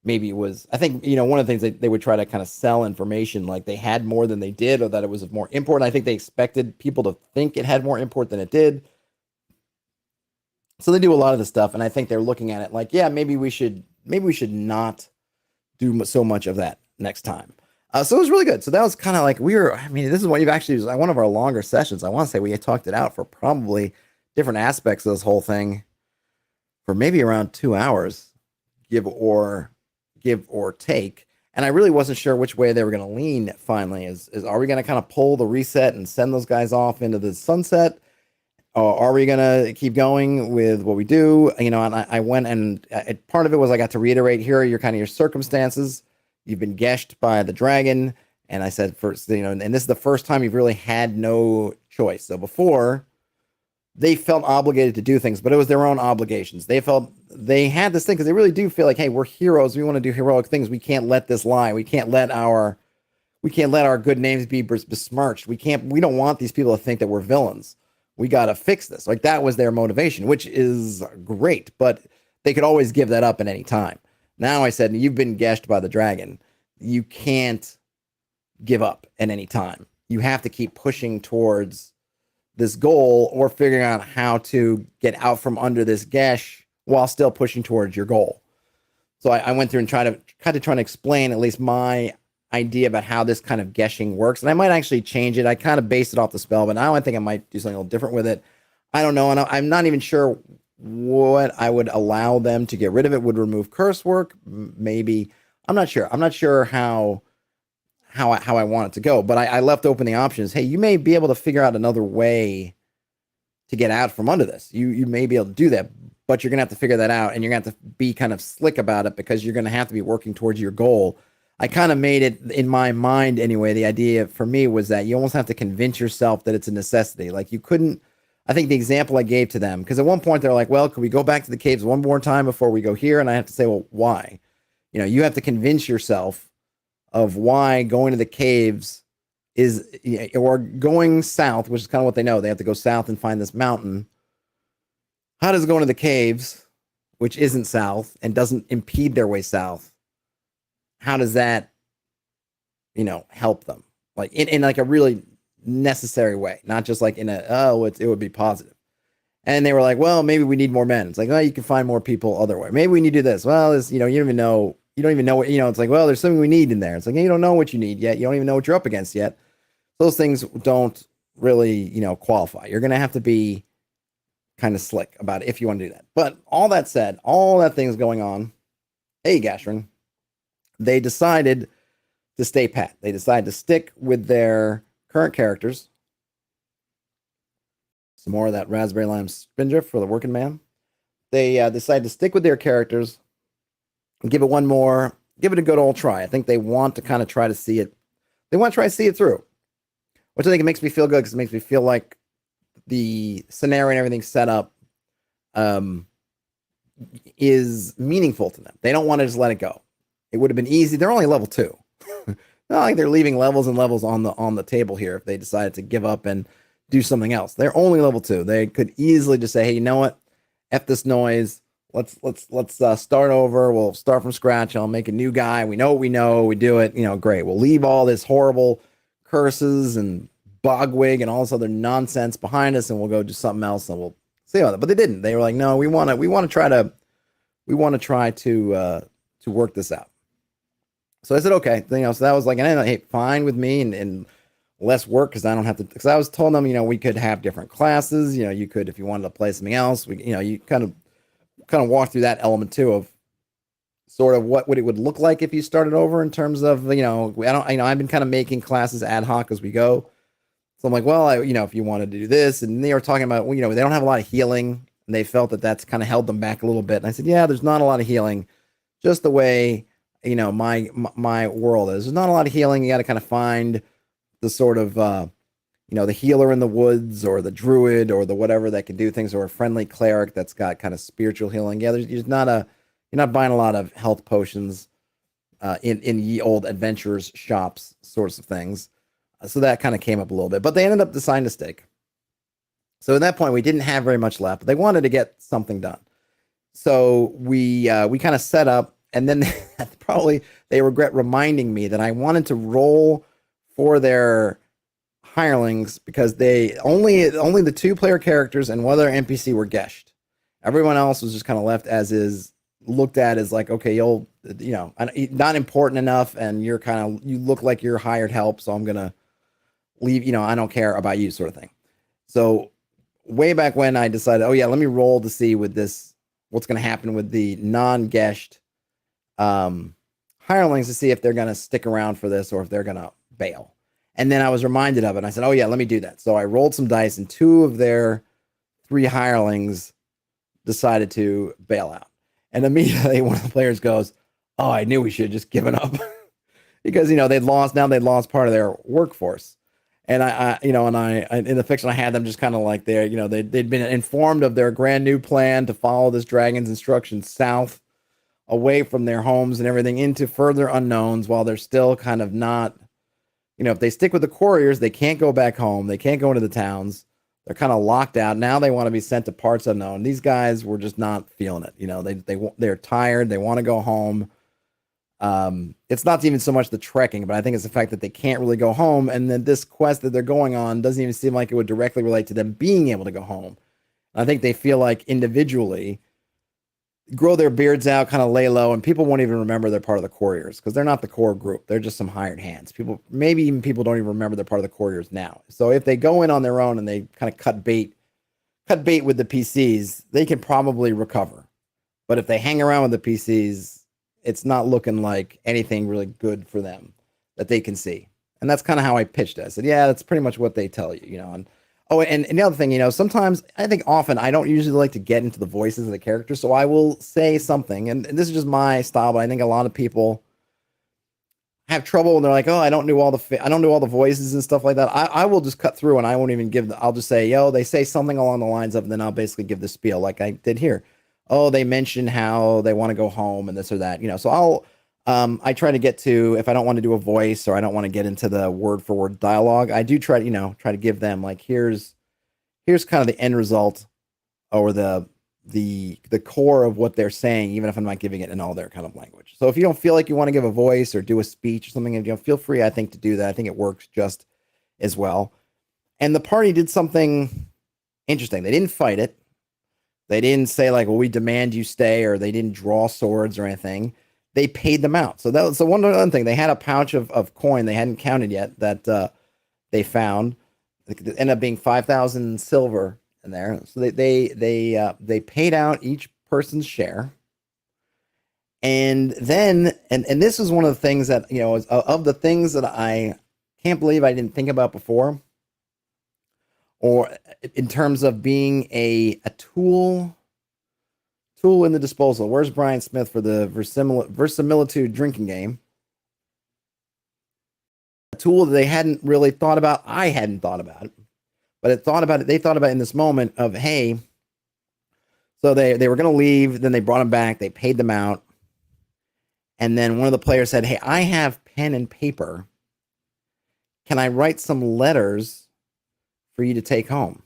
maybe it was. I think one of the things they would try to kind of sell information like they had more than they did, or that it was of more import. And I think they expected people to think it had more import than it did. So they do a lot of this stuff, and I think they're looking at it like, yeah, maybe we should not do so much of that next time. So it was really good. So that was kind of like this is what you've actually, like one of our longer sessions. I want to say we had talked it out for probably different aspects of this whole thing for maybe around 2 hours, give or take. And I really wasn't sure which way they were going to lean finally. Are we going to kind of pull the reset and send those guys off into the sunset? Or are we going to keep going with what we do? And I went and part of it was I got to reiterate, here are your circumstances. You've been gashed by the dragon. And I said, first, and this is the first time you've really had no choice. So before, they felt obligated to do things, but it was their own obligations. They felt they had this thing because they really do feel like, hey, we're heroes. We want to do heroic things. We can't let this lie. We can't let our good names be besmirched. We don't want these people to think that we're villains. We got to fix this. Like that was their motivation, which is great, but they could always give that up at any time. Now I said, you've been gashed by the dragon. You can't give up at any time. You have to keep pushing towards this goal or figuring out how to get out from under this gash while still pushing towards your goal. So I went through and try to explain at least my idea about how this kind of geshing works. And I might actually change it. I kind of based it off the spell, but now I think I might do something a little different with it. I don't know. And I'm not even sure what I would allow them to get rid of. It would remove curse work. Maybe. I'm not sure. I'm not sure how I want it to go, but I left open the options. Hey, you may be able to figure out another way to get out from under this. You may be able to do that, but you're going to have to figure that out, and you're going to have to be kind of slick about it because you're going to have to be working towards your goal. I kind of made it in my mind anyway. The idea for me was that you almost have to convince yourself that it's a necessity. Like you couldn't, I think the example I gave to them, because at one point they're like, well, can we go back to the caves one more time before we go here? And I have to say, well, why? You have to convince yourself of why going to the caves is, or going south, which is kind of what they know. They have to go south and find this mountain. How does going to the caves, which isn't south and doesn't impede their way south, how does that, help them? Like in like a really necessary way, not just like in it would be positive. And they were like, well, maybe we need more men. It's like, well, you can find more people other way. Maybe we need to do this. Well, this, you don't even know what, it's like, well, there's something we need in there. It's like, you don't know what you need yet. You don't even know what you're up against yet. Those things don't really, qualify. You're going to have to be kind of slick about it if you want to do that. But all that said, all that thing's going on. Hey, Gashrin, they decided to stay pat. They decided to stick with their current characters. Some more of that raspberry lime spindrift for the working man. They decided to stick with their characters and give it one more, give it a good old try. I think they want to kind of try to see it. They want to try to see it through, which I think it makes me feel good because it makes me feel like the scenario and everything set up is meaningful to them. They don't want to just let it go. It would have been easy. They're only level 2. Not like they're leaving levels and levels on the table here if they decided to give up and do something else. They're only level 2. They could easily just say, "Hey, you know what? F this noise. Let's start over. We'll start from scratch. I'll make a new guy. We know what we know. We do it. Great. We'll leave all this horrible curses and bogwig and all this other nonsense behind us, and we'll go do something else, and we'll see about it." But they didn't. They were like, "No, we want to try to work this out." So I said, "Okay." So that was like, hey, fine with me, and less work because I don't have to. Because I was told them, we could have different classes. You could, if you wanted to play something else. You kind of walk through that element too of sort of what it would look like if you started over in terms of I've been kind of making classes ad hoc as we go. So I'm like, well, if you wanted to do this, and they were talking about, they don't have a lot of healing, and they felt that that's kind of held them back a little bit. And I said, yeah, there's not a lot of healing, just the way my world is. There's not a lot of healing. You got to kind of find the sort of the healer in the woods, or the druid, or the whatever that can do things, or a friendly cleric that's got kind of spiritual healing. Yeah, you're not buying a lot of health potions in ye old adventurers shops sorts of things. So that kind of came up a little bit, but they ended up deciding to stick. So at that point, we didn't have very much left, but they wanted to get something done. So we kind of set up, and then they regret reminding me that I wanted to roll for their hirelings because they only the 2-player characters and one other NPC were geshed. Everyone else was just kind of left as is, looked at as like, okay, you'll not important enough, and you look like you're hired help, so I'm gonna leave. I don't care about you, sort of thing. So way back when, I decided, oh yeah, let me roll to see with this what's going to happen with the non-geshed hirelings, to see if they're going to stick around for this or if they're going to bail. And then I was reminded of it, and I said, oh yeah, let me do that. So I rolled some dice, and 2 of their 3 hirelings decided to bail out. And immediately one of the players goes, oh, I knew we should have just given up. Because they'd lost part of their workforce. And I in the fiction, I had them just kind of like they'd been informed of their grand new plan to follow this dragon's instructions south, away from their homes and everything, into further unknowns, while they're still kind of not, if they stick with the couriers, they can't go back home. They can't go into the towns. They're kind of locked out. Now they want to be sent to parts unknown. These guys were just not feeling it. They're tired. They want to go home. It's not even so much the trekking, but I think it's the fact that they can't really go home, and then this quest that they're going on doesn't even seem like it would directly relate to them being able to go home. I think they feel like individually grow their beards out, kind of lay low, and people won't even remember they're part of the couriers because they're not the core group. They're just some hired hands. Maybe even people don't even remember they're part of the couriers now. So if they go in on their own and they kind of cut bait with the PCs, they can probably recover. But if they hang around with the PCs, it's not looking like anything really good for them that they can see. And that's kind of how I pitched it. I said, yeah, that's pretty much what they tell you, and the other thing, sometimes, often I don't usually like to get into the voices of the characters. So I will say something, and this is just my style, but I think a lot of people have trouble when they're like, oh, I don't know all the voices and stuff like that. I will just cut through, and I won't even I'll just say, they say something along the lines of, and then I'll basically give the spiel like I did here. Oh, they mention how they want to go home and this or that, so I try to get to, if I don't want to do a voice or I don't want to get into the word for word dialogue, I do try to give them like, here's kind of the end result, or the core of what they're saying, even if I'm not giving it in all their kind of language. So if you don't feel like you want to give a voice or do a speech or something, feel free, I think, to do that. I think it works just as well. And the party did something interesting. They didn't fight it. They didn't say like, well, we demand you stay, or they didn't draw swords or anything. They paid them out. So that was the one other thing. They had a pouch of coin they hadn't counted yet that they found. It ended up being 5,000 silver in there. So they paid out each person's share, and then and this is one of the things that of the things that I can't believe I didn't think about before, or in terms of being a tool in the disposal. Where's Brian Smith for the verisimilitude drinking game? A tool that they hadn't really thought about. I hadn't thought about it, but it thought about it. They thought about it in this moment of, hey, so they were going to leave. Then they brought them back. They paid them out. And then one of the players said, hey, I have pen and paper. Can I write some letters for you to take home?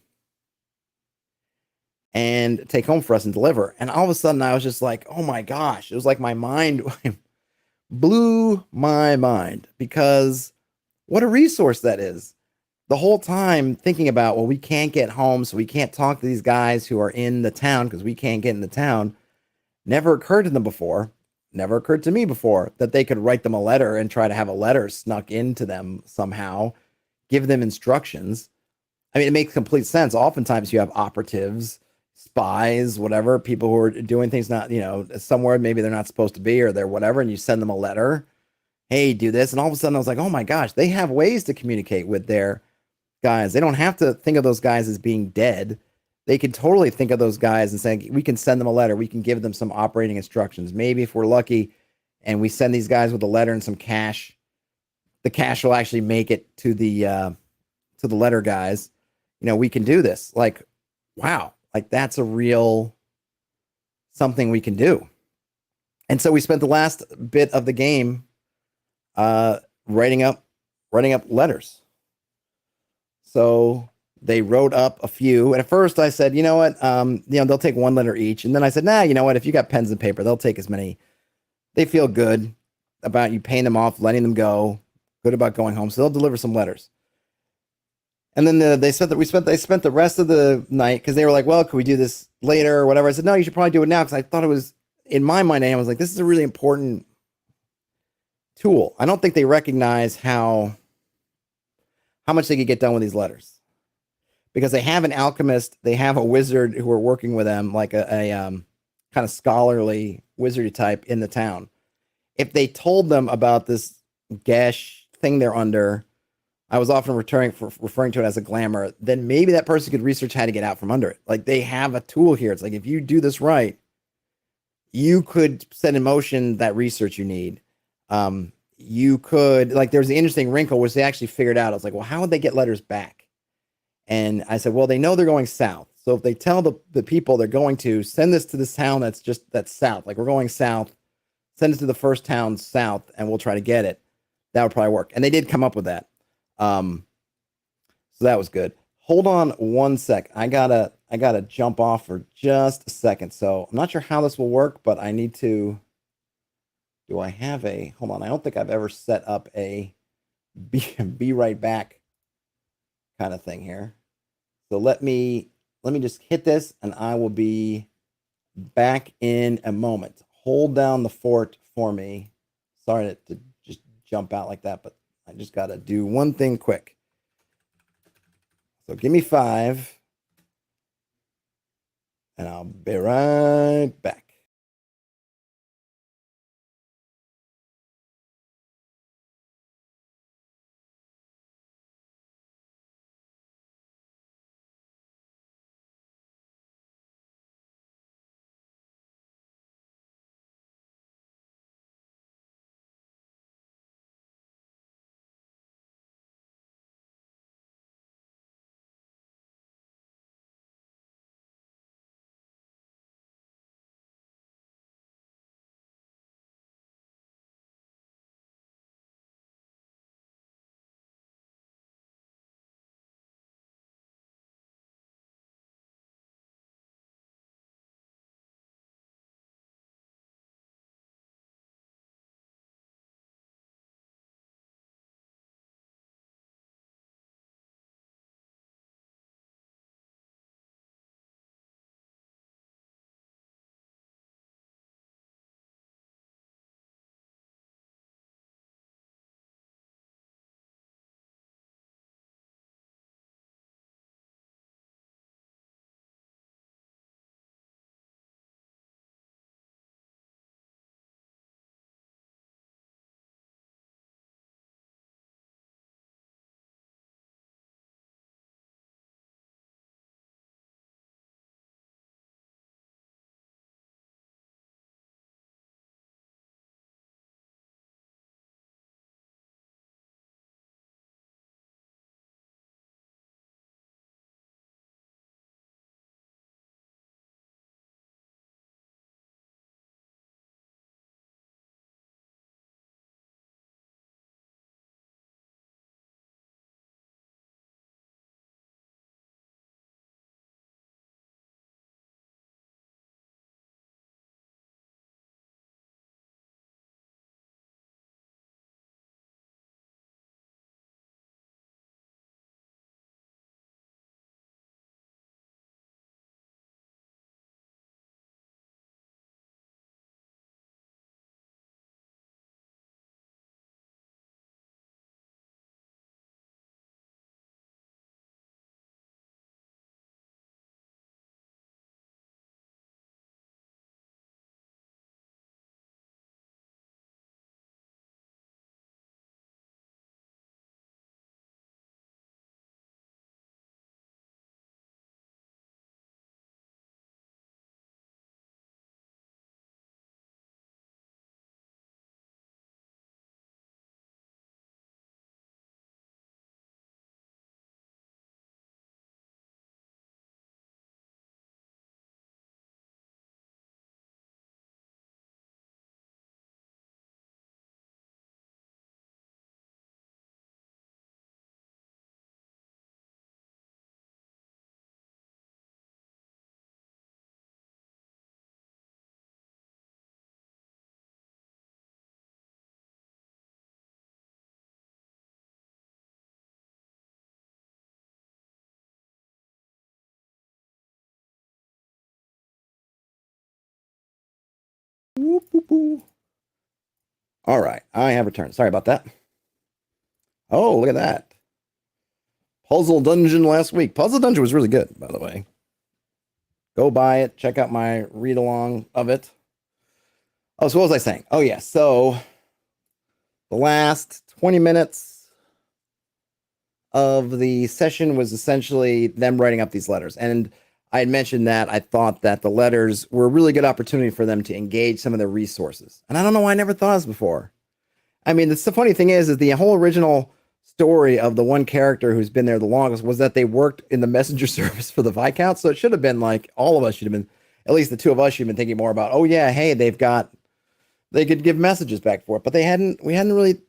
And take home for us and deliver. And all of a sudden I was just like, oh my gosh. It was like my mind blew my mind, because what a resource that is. The whole time thinking about, well, we can't get home, so we can't talk to these guys who are in the town because we can't get in the town. Never occurred to them before. Never occurred to me before that they could write them a letter and try to have a letter snuck into them somehow, give them instructions. I mean, it makes complete sense. Oftentimes you have operatives, spies, whatever, people who are doing things not, somewhere maybe they're not supposed to be, or they're whatever, and you send them a letter. Hey, do this. And all of a sudden I was like, oh my gosh, they have ways to communicate with their guys. They don't have to think of those guys as being dead. They can totally think of those guys and say, we can send them a letter. We can give them some operating instructions. Maybe if we're lucky and we send these guys with a letter and some cash, the cash will actually make it to the letter guys. We can do this. Like, wow, like that's a real something we can do. And so we spent the last bit of the game writing up letters. So they wrote up a few. And at first I said, you know what? They'll take one letter each. And then I said, nah, you know what? If you got pens and paper, they'll take as many. They feel good about you paying them off, letting them go, good about going home. So they'll deliver some letters. And then they spent the rest of the night, because they were like, well, could we do this later or whatever? I said, no, you should probably do it now, because I thought it was, in my mind, I was like, this is a really important tool. I don't think they recognize how much they could get done with these letters, because they have an alchemist, they have a wizard who are working with them, like a kind of scholarly wizardy type in the town. If they told them about this Gesh thing they're under, I was often referring to it as a glamour, then maybe that person could research how to get out from under it. Like, they have a tool here. It's like, if you do this right, you could set in motion that research you need. You could, like, there's an interesting wrinkle which they actually figured out. I was like, well, how would they get letters back? And I said, well, they know they're going south. So if they tell the people they're going to send this to this town that's south, like, we're going south, send it to the first town south and we'll try to get it. That would probably work. And they did come up with that. So that was good. Hold on one sec. I gotta jump off for just a second. So I'm not sure how this will work, but I need to. Do I have a? Hold on. I don't think I've ever set up a be right back kind of thing here. So let me just hit this, and I will be back in a moment. Hold down the fort for me. Sorry to just jump out like that, but I just got to do one thing quick. So give me 5, and I'll be right back. Whoop, whoop, whoop. All right, I have returned. Sorry about that. Oh, look at that. Puzzle Dungeon last week. Puzzle Dungeon was really good, by the way. Go buy it. Check out my read along of it. Oh, so what was I saying? Oh, yeah. So the last 20 minutes of the session was essentially them writing up these letters. And I had mentioned that I thought that the letters were a really good opportunity for them to engage some of their resources. And I don't know why I never thought of this before. I mean, the funny thing is the whole original story of the one character who's been there the longest was that they worked in the messenger service for the Viscount. So it should have been like all of us should have been, at least the two of us should have been thinking more about, oh yeah, hey, they could give messages back for it, but we hadn't really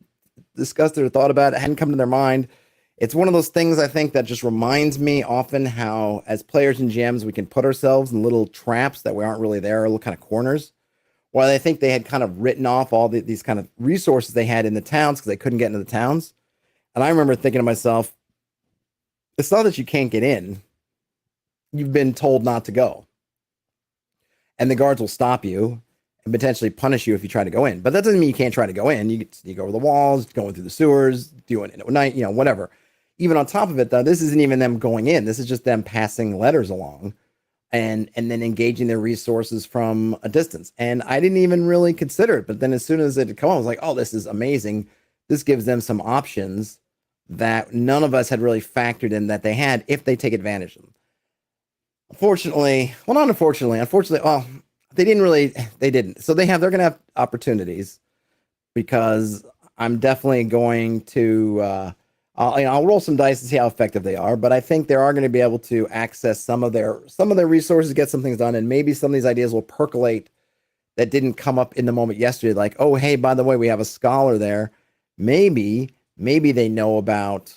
discussed it or thought about it. It hadn't come to their mind. It's one of those things I think that just reminds me often how, as players and GMs, we can put ourselves in little traps that we aren't really there, little kind of corners. While I think they had kind of written off all these kind of resources they had in the towns because they couldn't get into the towns. And I remember thinking to myself, it's not that you can't get in. You've been told not to go. And the guards will stop you and potentially punish you if you try to go in. But that doesn't mean you can't try to go in. You sneak over the walls, going through the sewers, doing it at night, whatever. Even on top of it, though, this isn't even them going in. This is just them passing letters along and then engaging their resources from a distance. And I didn't even really consider it. But then as soon as it came on, I was like, oh, this is amazing. This gives them some options that none of us had really factored in that they had if they take advantage of them. Unfortunately, well, not unfortunately, well, they didn't. So they're going to have opportunities because I'm definitely going to, I'll roll some dice and see how effective they are, but I think they are going to be able to access some of their resources, get some things done, and maybe some of these ideas will percolate that didn't come up in the moment yesterday. Like, oh, hey, by the way, we have a scholar there. Maybe they know about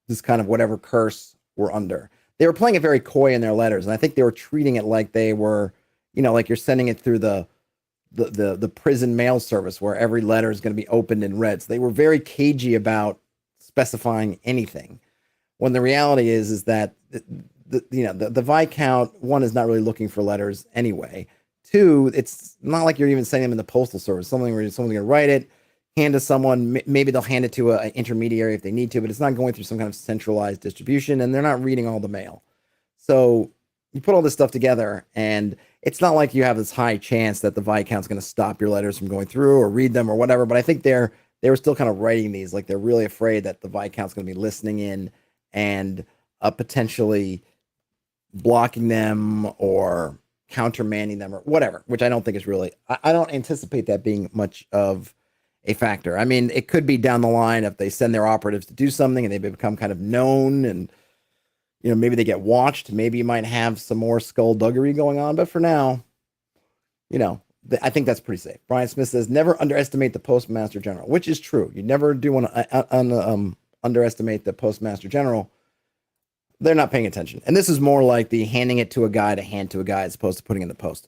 this kind of whatever curse we're under. They were playing it very coy in their letters, and I think they were treating it like they were, like you're sending it through the prison mail service where every letter is going to be opened and read. So they were very cagey about specifying anything. When the reality is that the Viscount, one, is not really looking for letters anyway. Two, it's not like you're even sending them in the postal service. Something where someone's going to write it, hand to someone. Maybe they'll hand it to an intermediary if they need to, but it's not going through some kind of centralized distribution, and they're not reading all the mail. So you put all this stuff together, and it's not like you have this high chance that the Viscount's going to stop your letters from going through or read them or whatever. But I think they were still kind of writing these like they're really afraid that the Viscount's going to be listening in and potentially blocking them or countermanding them or whatever, which I don't think is really, I don't anticipate that being much of a factor. I mean, it could be down the line if they send their operatives to do something and they become kind of known and, maybe they get watched. Maybe you might have some more skullduggery going on. But for now, I think that's pretty safe. Brian Smith says, never underestimate the Postmaster General, which is true. You never do want to underestimate the Postmaster General. They're not paying attention. And this is more like the handing it to a guy to hand to a guy as opposed to putting in the post.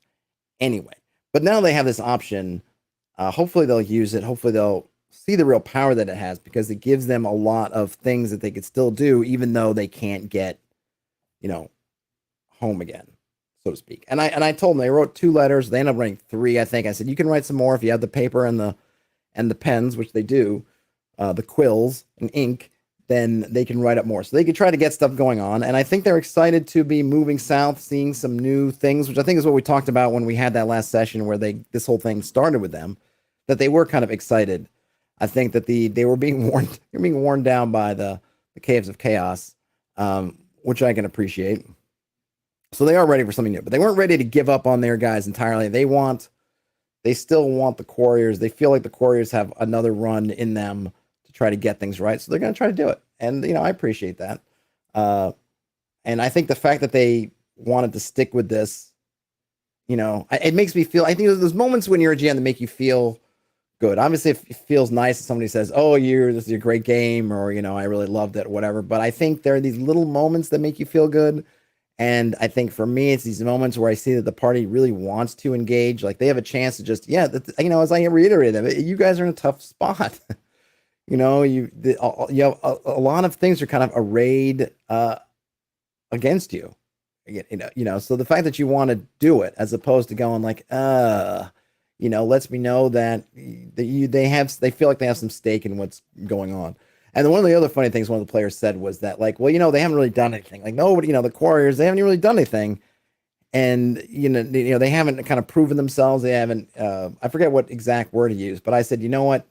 Anyway, but now they have this option. Hopefully they'll use it. Hopefully they'll see the real power that it has because it gives them a lot of things that they could still do even though they can't get, home again, so to speak. And I told them they wrote 2 letters. They ended up writing 3, I think. I said, you can write some more if you have the paper and the pens, which they do, the quills and ink, then they can write up more. So they could try to get stuff going on. And I think they're excited to be moving south, seeing some new things, which I think is what we talked about when we had that last session where this whole thing started with them, that they were kind of excited. I think that they were being worn down by the Caves of Chaos, which I can appreciate. So they are ready for something new, but they weren't ready to give up on their guys entirely. They still want the Quarriors. They feel like the Quarriors have another run in them to try to get things right. So they're going to try to do it. And, I appreciate that. And I think the fact that they wanted to stick with this, it makes me feel, I think there's moments when you're a GM that make you feel good. Obviously, it feels nice if somebody says, oh, this is a great game, or, I really loved it, whatever. But I think there are these little moments that make you feel good. And I think for me, it's these moments where I see that the party really wants to engage. Like they have a chance to just, as I reiterated, you guys are in a tough spot. You have a lot of things are kind of arrayed against you. So the fact that you want to do it as opposed to going like, lets me know that they feel like they have some stake in what's going on. And then one of the other funny things one of the players said was that, like, well, they haven't really done anything. Like, nobody, the Warriors, they haven't really done anything, and they haven't kind of proven themselves. They haven't. I forget what exact word he used, but I said, you know what?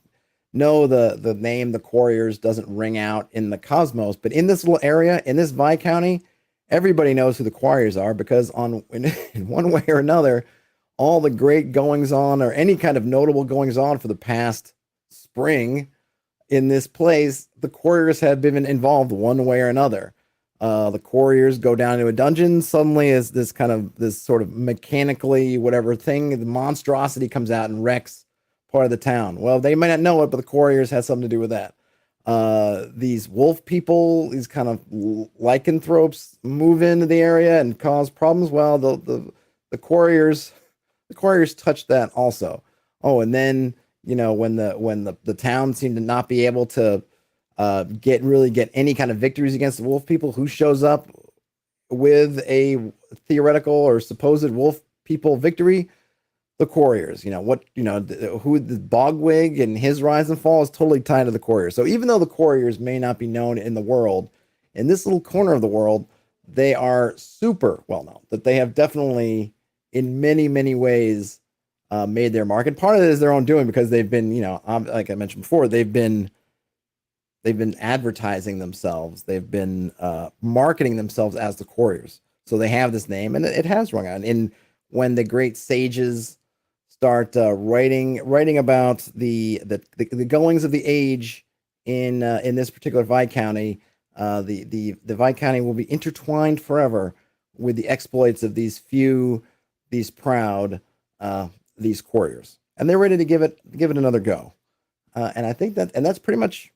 No, the name the Warriors doesn't ring out in the cosmos, but in this little area, in this Vi County, everybody knows who the Warriors are because in one way or another, all the great goings on or any kind of notable goings on for the past spring in this place, the Warriors have been involved one way or another. The Warriors go down into a dungeon. Suddenly, as this sort of mechanically whatever thing, the monstrosity comes out and wrecks part of the town. Well, they might not know it, but the Warriors had something to do with that. These wolf people, these kind of lycanthropes, move into the area and cause problems. Well, the Warriors touched that also. Oh, and then when the town seemed to not be able to get any kind of victories against the wolf people, who shows up with a theoretical or supposed wolf people victory? The Warriors. Who the Bogwig and his rise and fall is totally tied to the Warriors. So even though the Warriors may not be known in the world, in this little corner of the world, they are super well known. That they have definitely, in many, many ways, made their mark. And part of it is their own doing because they've been, like I mentioned before, they've been advertising themselves. They've been marketing themselves as the Warriors. So they have this name, and it has rung out. And when the great sages start writing about the goings of the age in this particular Vi County, the Vi County will be intertwined forever with the exploits of these proud these Warriors, and they're ready to give it another go. And I think that's pretty much.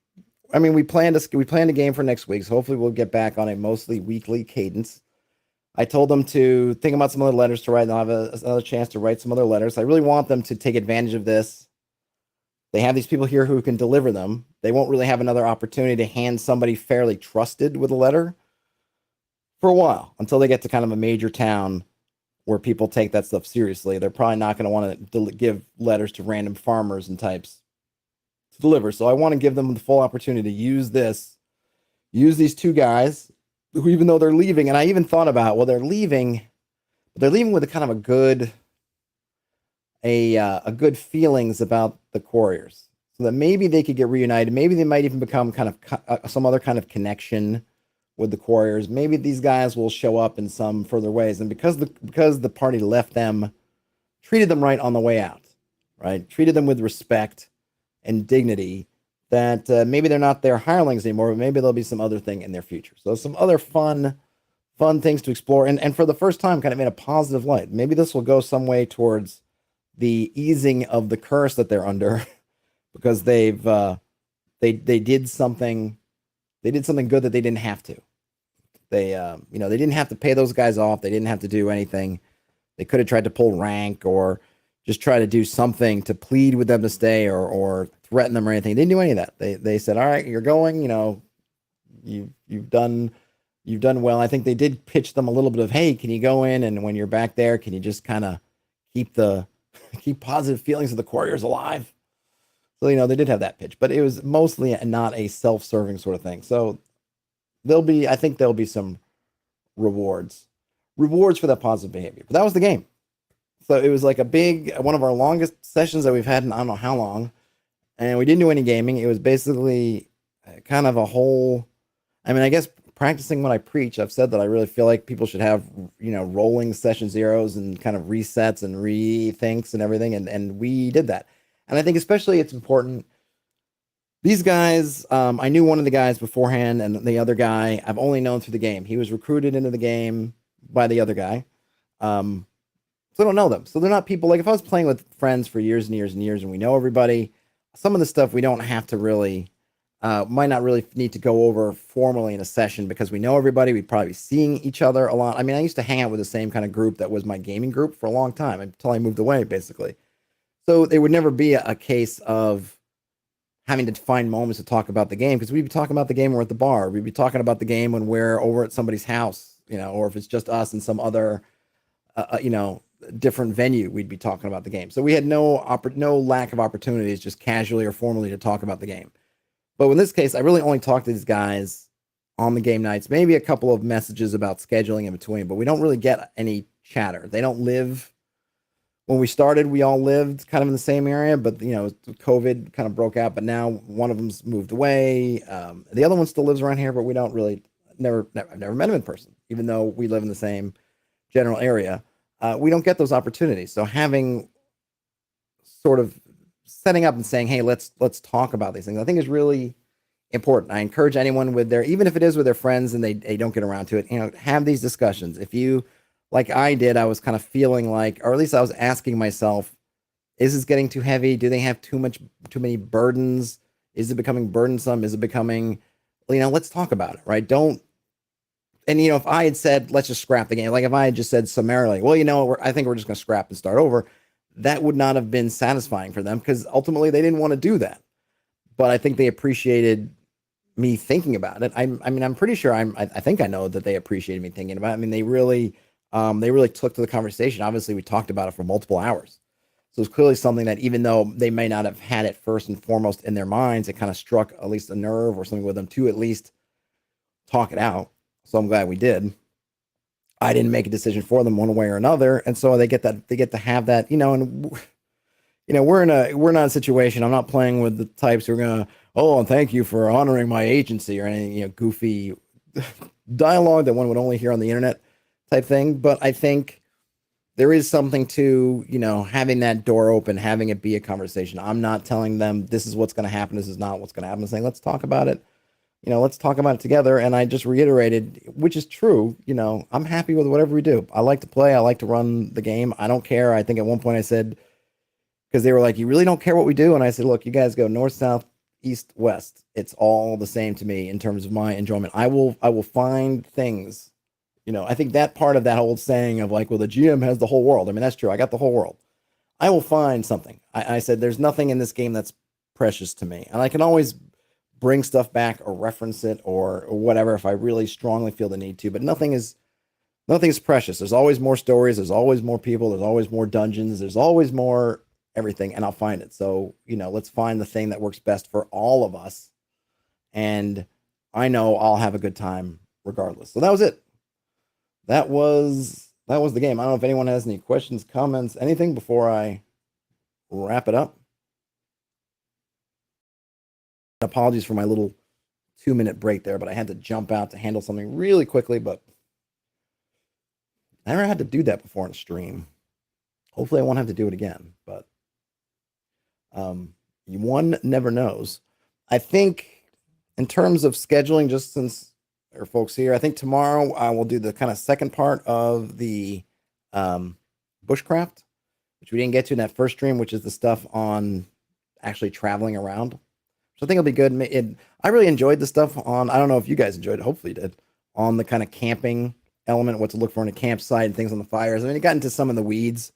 I mean, we planned a game for next week, so hopefully we'll get back on a mostly weekly cadence. I told them to think about some other letters to write, and I'll have another chance to write some other letters. I really want them to take advantage of this. They have these people here who can deliver them. They won't really have another opportunity to hand somebody fairly trusted with a letter for a while until they get to kind of a major town where people take that stuff seriously. They're probably not going to want to give letters to random farmers and types to deliver. So I want to give them the full opportunity to use these two guys who, even though they're leaving, and I even thought about, well, they're leaving with a kind of a good feelings about the Warriors, so that maybe they could get reunited. Maybe they might even become kind of some other kind of connection with the Warriors. Maybe these guys will show up in some further ways. And because the party left them, treated them right on the way out, right? Treated them with respect and dignity, that maybe they're not their hirelings anymore, but maybe there'll be some other thing in their future. So some other fun things to explore. And for the first time, kind of in a positive light. Maybe this will go some way towards the easing of the curse that they're under because they did something good that they didn't have to. They didn't have to pay those guys off. They didn't have to do anything. They could have tried to pull rank or just try to do something to plead with them to stay or threaten them or anything. They didn't do any of that. They said, all right, you're going, you've done well. I think they did pitch them a little bit of, hey, can you go in, and when you're back there, can you just kind of keep positive feelings of the Warriors alive? So, they did have that pitch, but it was mostly not a self-serving sort of thing. So I think there'll be some rewards for that positive behavior. But that was the game. So it was like one of our longest sessions that we've had in I don't know how long. And we didn't do any gaming. It was basically kind of a whole, I guess practicing what I preach. I've said that I really feel like people should have, rolling session zeros and kind of resets and rethinks and everything. And we did that. And I think especially it's important. These guys, I knew one of the guys beforehand, and the other guy I've only known through the game. He was recruited into the game by the other guy. So I don't know them. So they're not people, like if I was playing with friends for years and years and years and we know everybody, some of the stuff we don't have to really, might not really need to go over formally in a session because we know everybody. We'd probably be seeing each other a lot. I used to hang out with the same kind of group that was my gaming group for a long time until I moved away, basically. So there would never be a case of having to find moments to talk about the game because we'd be talking about the game when we're at the bar. We'd be talking about the game when we're over at somebody's house, or if it's just us and some other, different venue we'd be talking about the game. So we had no lack of opportunities, just casually or formally, to talk about the game. But in this case, I really only talk to these guys on the game nights, maybe a couple of messages about scheduling in between, but we don't really get any chatter. They don't live. When we started, we all lived kind of in the same area, but COVID kind of broke out. But now one of them's moved away. The other one still lives around here, but we don't really I've never met him in person, even though we live in the same general area. We don't get those opportunities. So having sort of setting up and saying, "Hey, let's talk about these things," I think is really important. I encourage anyone with their, even if it is with their friends and they don't get around to it, have these discussions. If you, like I did, I was kind of feeling like, or at least I was asking myself, is this getting too heavy? Do they have too many burdens? Is it becoming burdensome? Is it becoming, let's talk about it, right? Don't, and if I had said, let's just scrap the game, like if I had just said summarily, well, I think we're just going to scrap and start over, that would not have been satisfying for them, because ultimately they didn't want to do that. But I think they appreciated me thinking about it. I'm pretty sure I think I know that they appreciated me thinking about it. I mean, they really took to the conversation. Obviously, we talked about it for multiple hours. So it's clearly something that, even though they may not have had it first and foremost in their minds, it kind of struck at least a nerve or something with them to at least talk it out. So I'm glad we did. I didn't make a decision for them one way or another, and so they get to have that, and we're not in a situation. I'm not playing with the types who are gonna, oh, and thank you for honoring my agency, or any goofy dialogue that one would only hear on the internet type thing. But I think there is something to, having that door open, having it be a conversation. I'm not telling them this is what's going to happen, this is not what's going to happen. I'm saying, let's talk about it. Let's talk about it together. And I just reiterated, which is true, I'm happy with whatever we do. I like to play. I like to run the game. I don't care. I think at one point I said, because they were like, you really don't care what we do? And I said, look, you guys go north, south, east, west. It's all the same to me in terms of my enjoyment. I will find things. I think that part of that old saying of like, well, the GM has the whole world. I mean, that's true. I got the whole world. I will find something. I said, there's nothing in this game that's precious to me. And I can always bring stuff back or reference it or whatever if I really strongly feel the need to, but nothing is precious. There's always more stories. There's always more people. There's always more dungeons. There's always more everything, and I'll find it. So, let's find the thing that works best for all of us. And I know I'll have a good time regardless. So that was it. That was the game. I don't know if anyone has any questions, comments, anything before I wrap it up. Apologies for my little 2-minute break there, but I had to jump out to handle something really quickly, but I never had to do that before in a stream. Hopefully I won't have to do it again, but one never knows. I think in terms of scheduling, just since there are folks here, I think tomorrow I will do the kind of second part of the bushcraft, which we didn't get to in that first stream, which is the stuff on actually traveling around. So I think it'll be good. I really enjoyed the stuff on, I don't know if you guys enjoyed it, hopefully you did, on the kind of camping element, what to look for in a campsite and things on the fires. I mean, it got into some of the weeds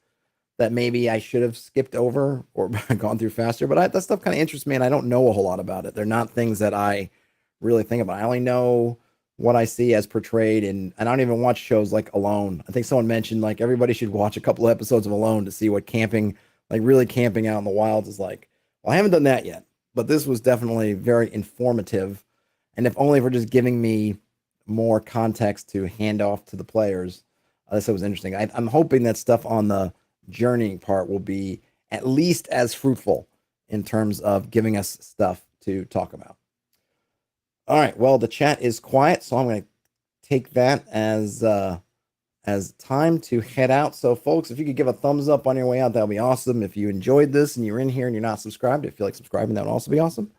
that maybe I should have skipped over or gone through faster, but that stuff kind of interests me, and I don't know a whole lot about it. They're not things that I really think about. I only know what I see as portrayed, and I don't even watch shows like Alone. I think someone mentioned like everybody should watch a couple of episodes of Alone to see what camping, like really camping out in the wilds, is like. Well, I haven't done that yet, but this was definitely very informative, and if only for just giving me more context to hand off to the players. This was interesting. I'm hoping that stuff on the journeying part will be at least as fruitful in terms of giving us stuff to talk about. All right. Well, the chat is quiet, so I'm going to take that as time to head out. So, folks, if you could give a thumbs up on your way out, that would be awesome. If you enjoyed this and you're in here and you're not subscribed, if you feel like subscribing, that would also be awesome.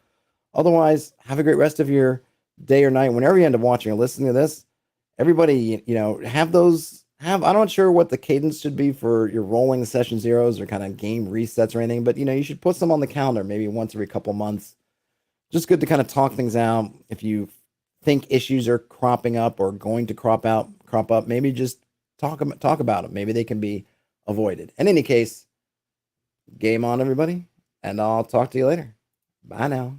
Otherwise, have a great rest of your day or night. Whenever you end up watching or listening to this, everybody, I'm not sure what the cadence should be for your rolling session zeros or kind of game resets or anything, but you should put some on the calendar, maybe once every couple months. Just good to kind of talk things out. If you think issues are cropping up or going to crop up, maybe just talk about them. Maybe they can be avoided. In any case, game on, everybody, and I'll talk to you later. Bye now.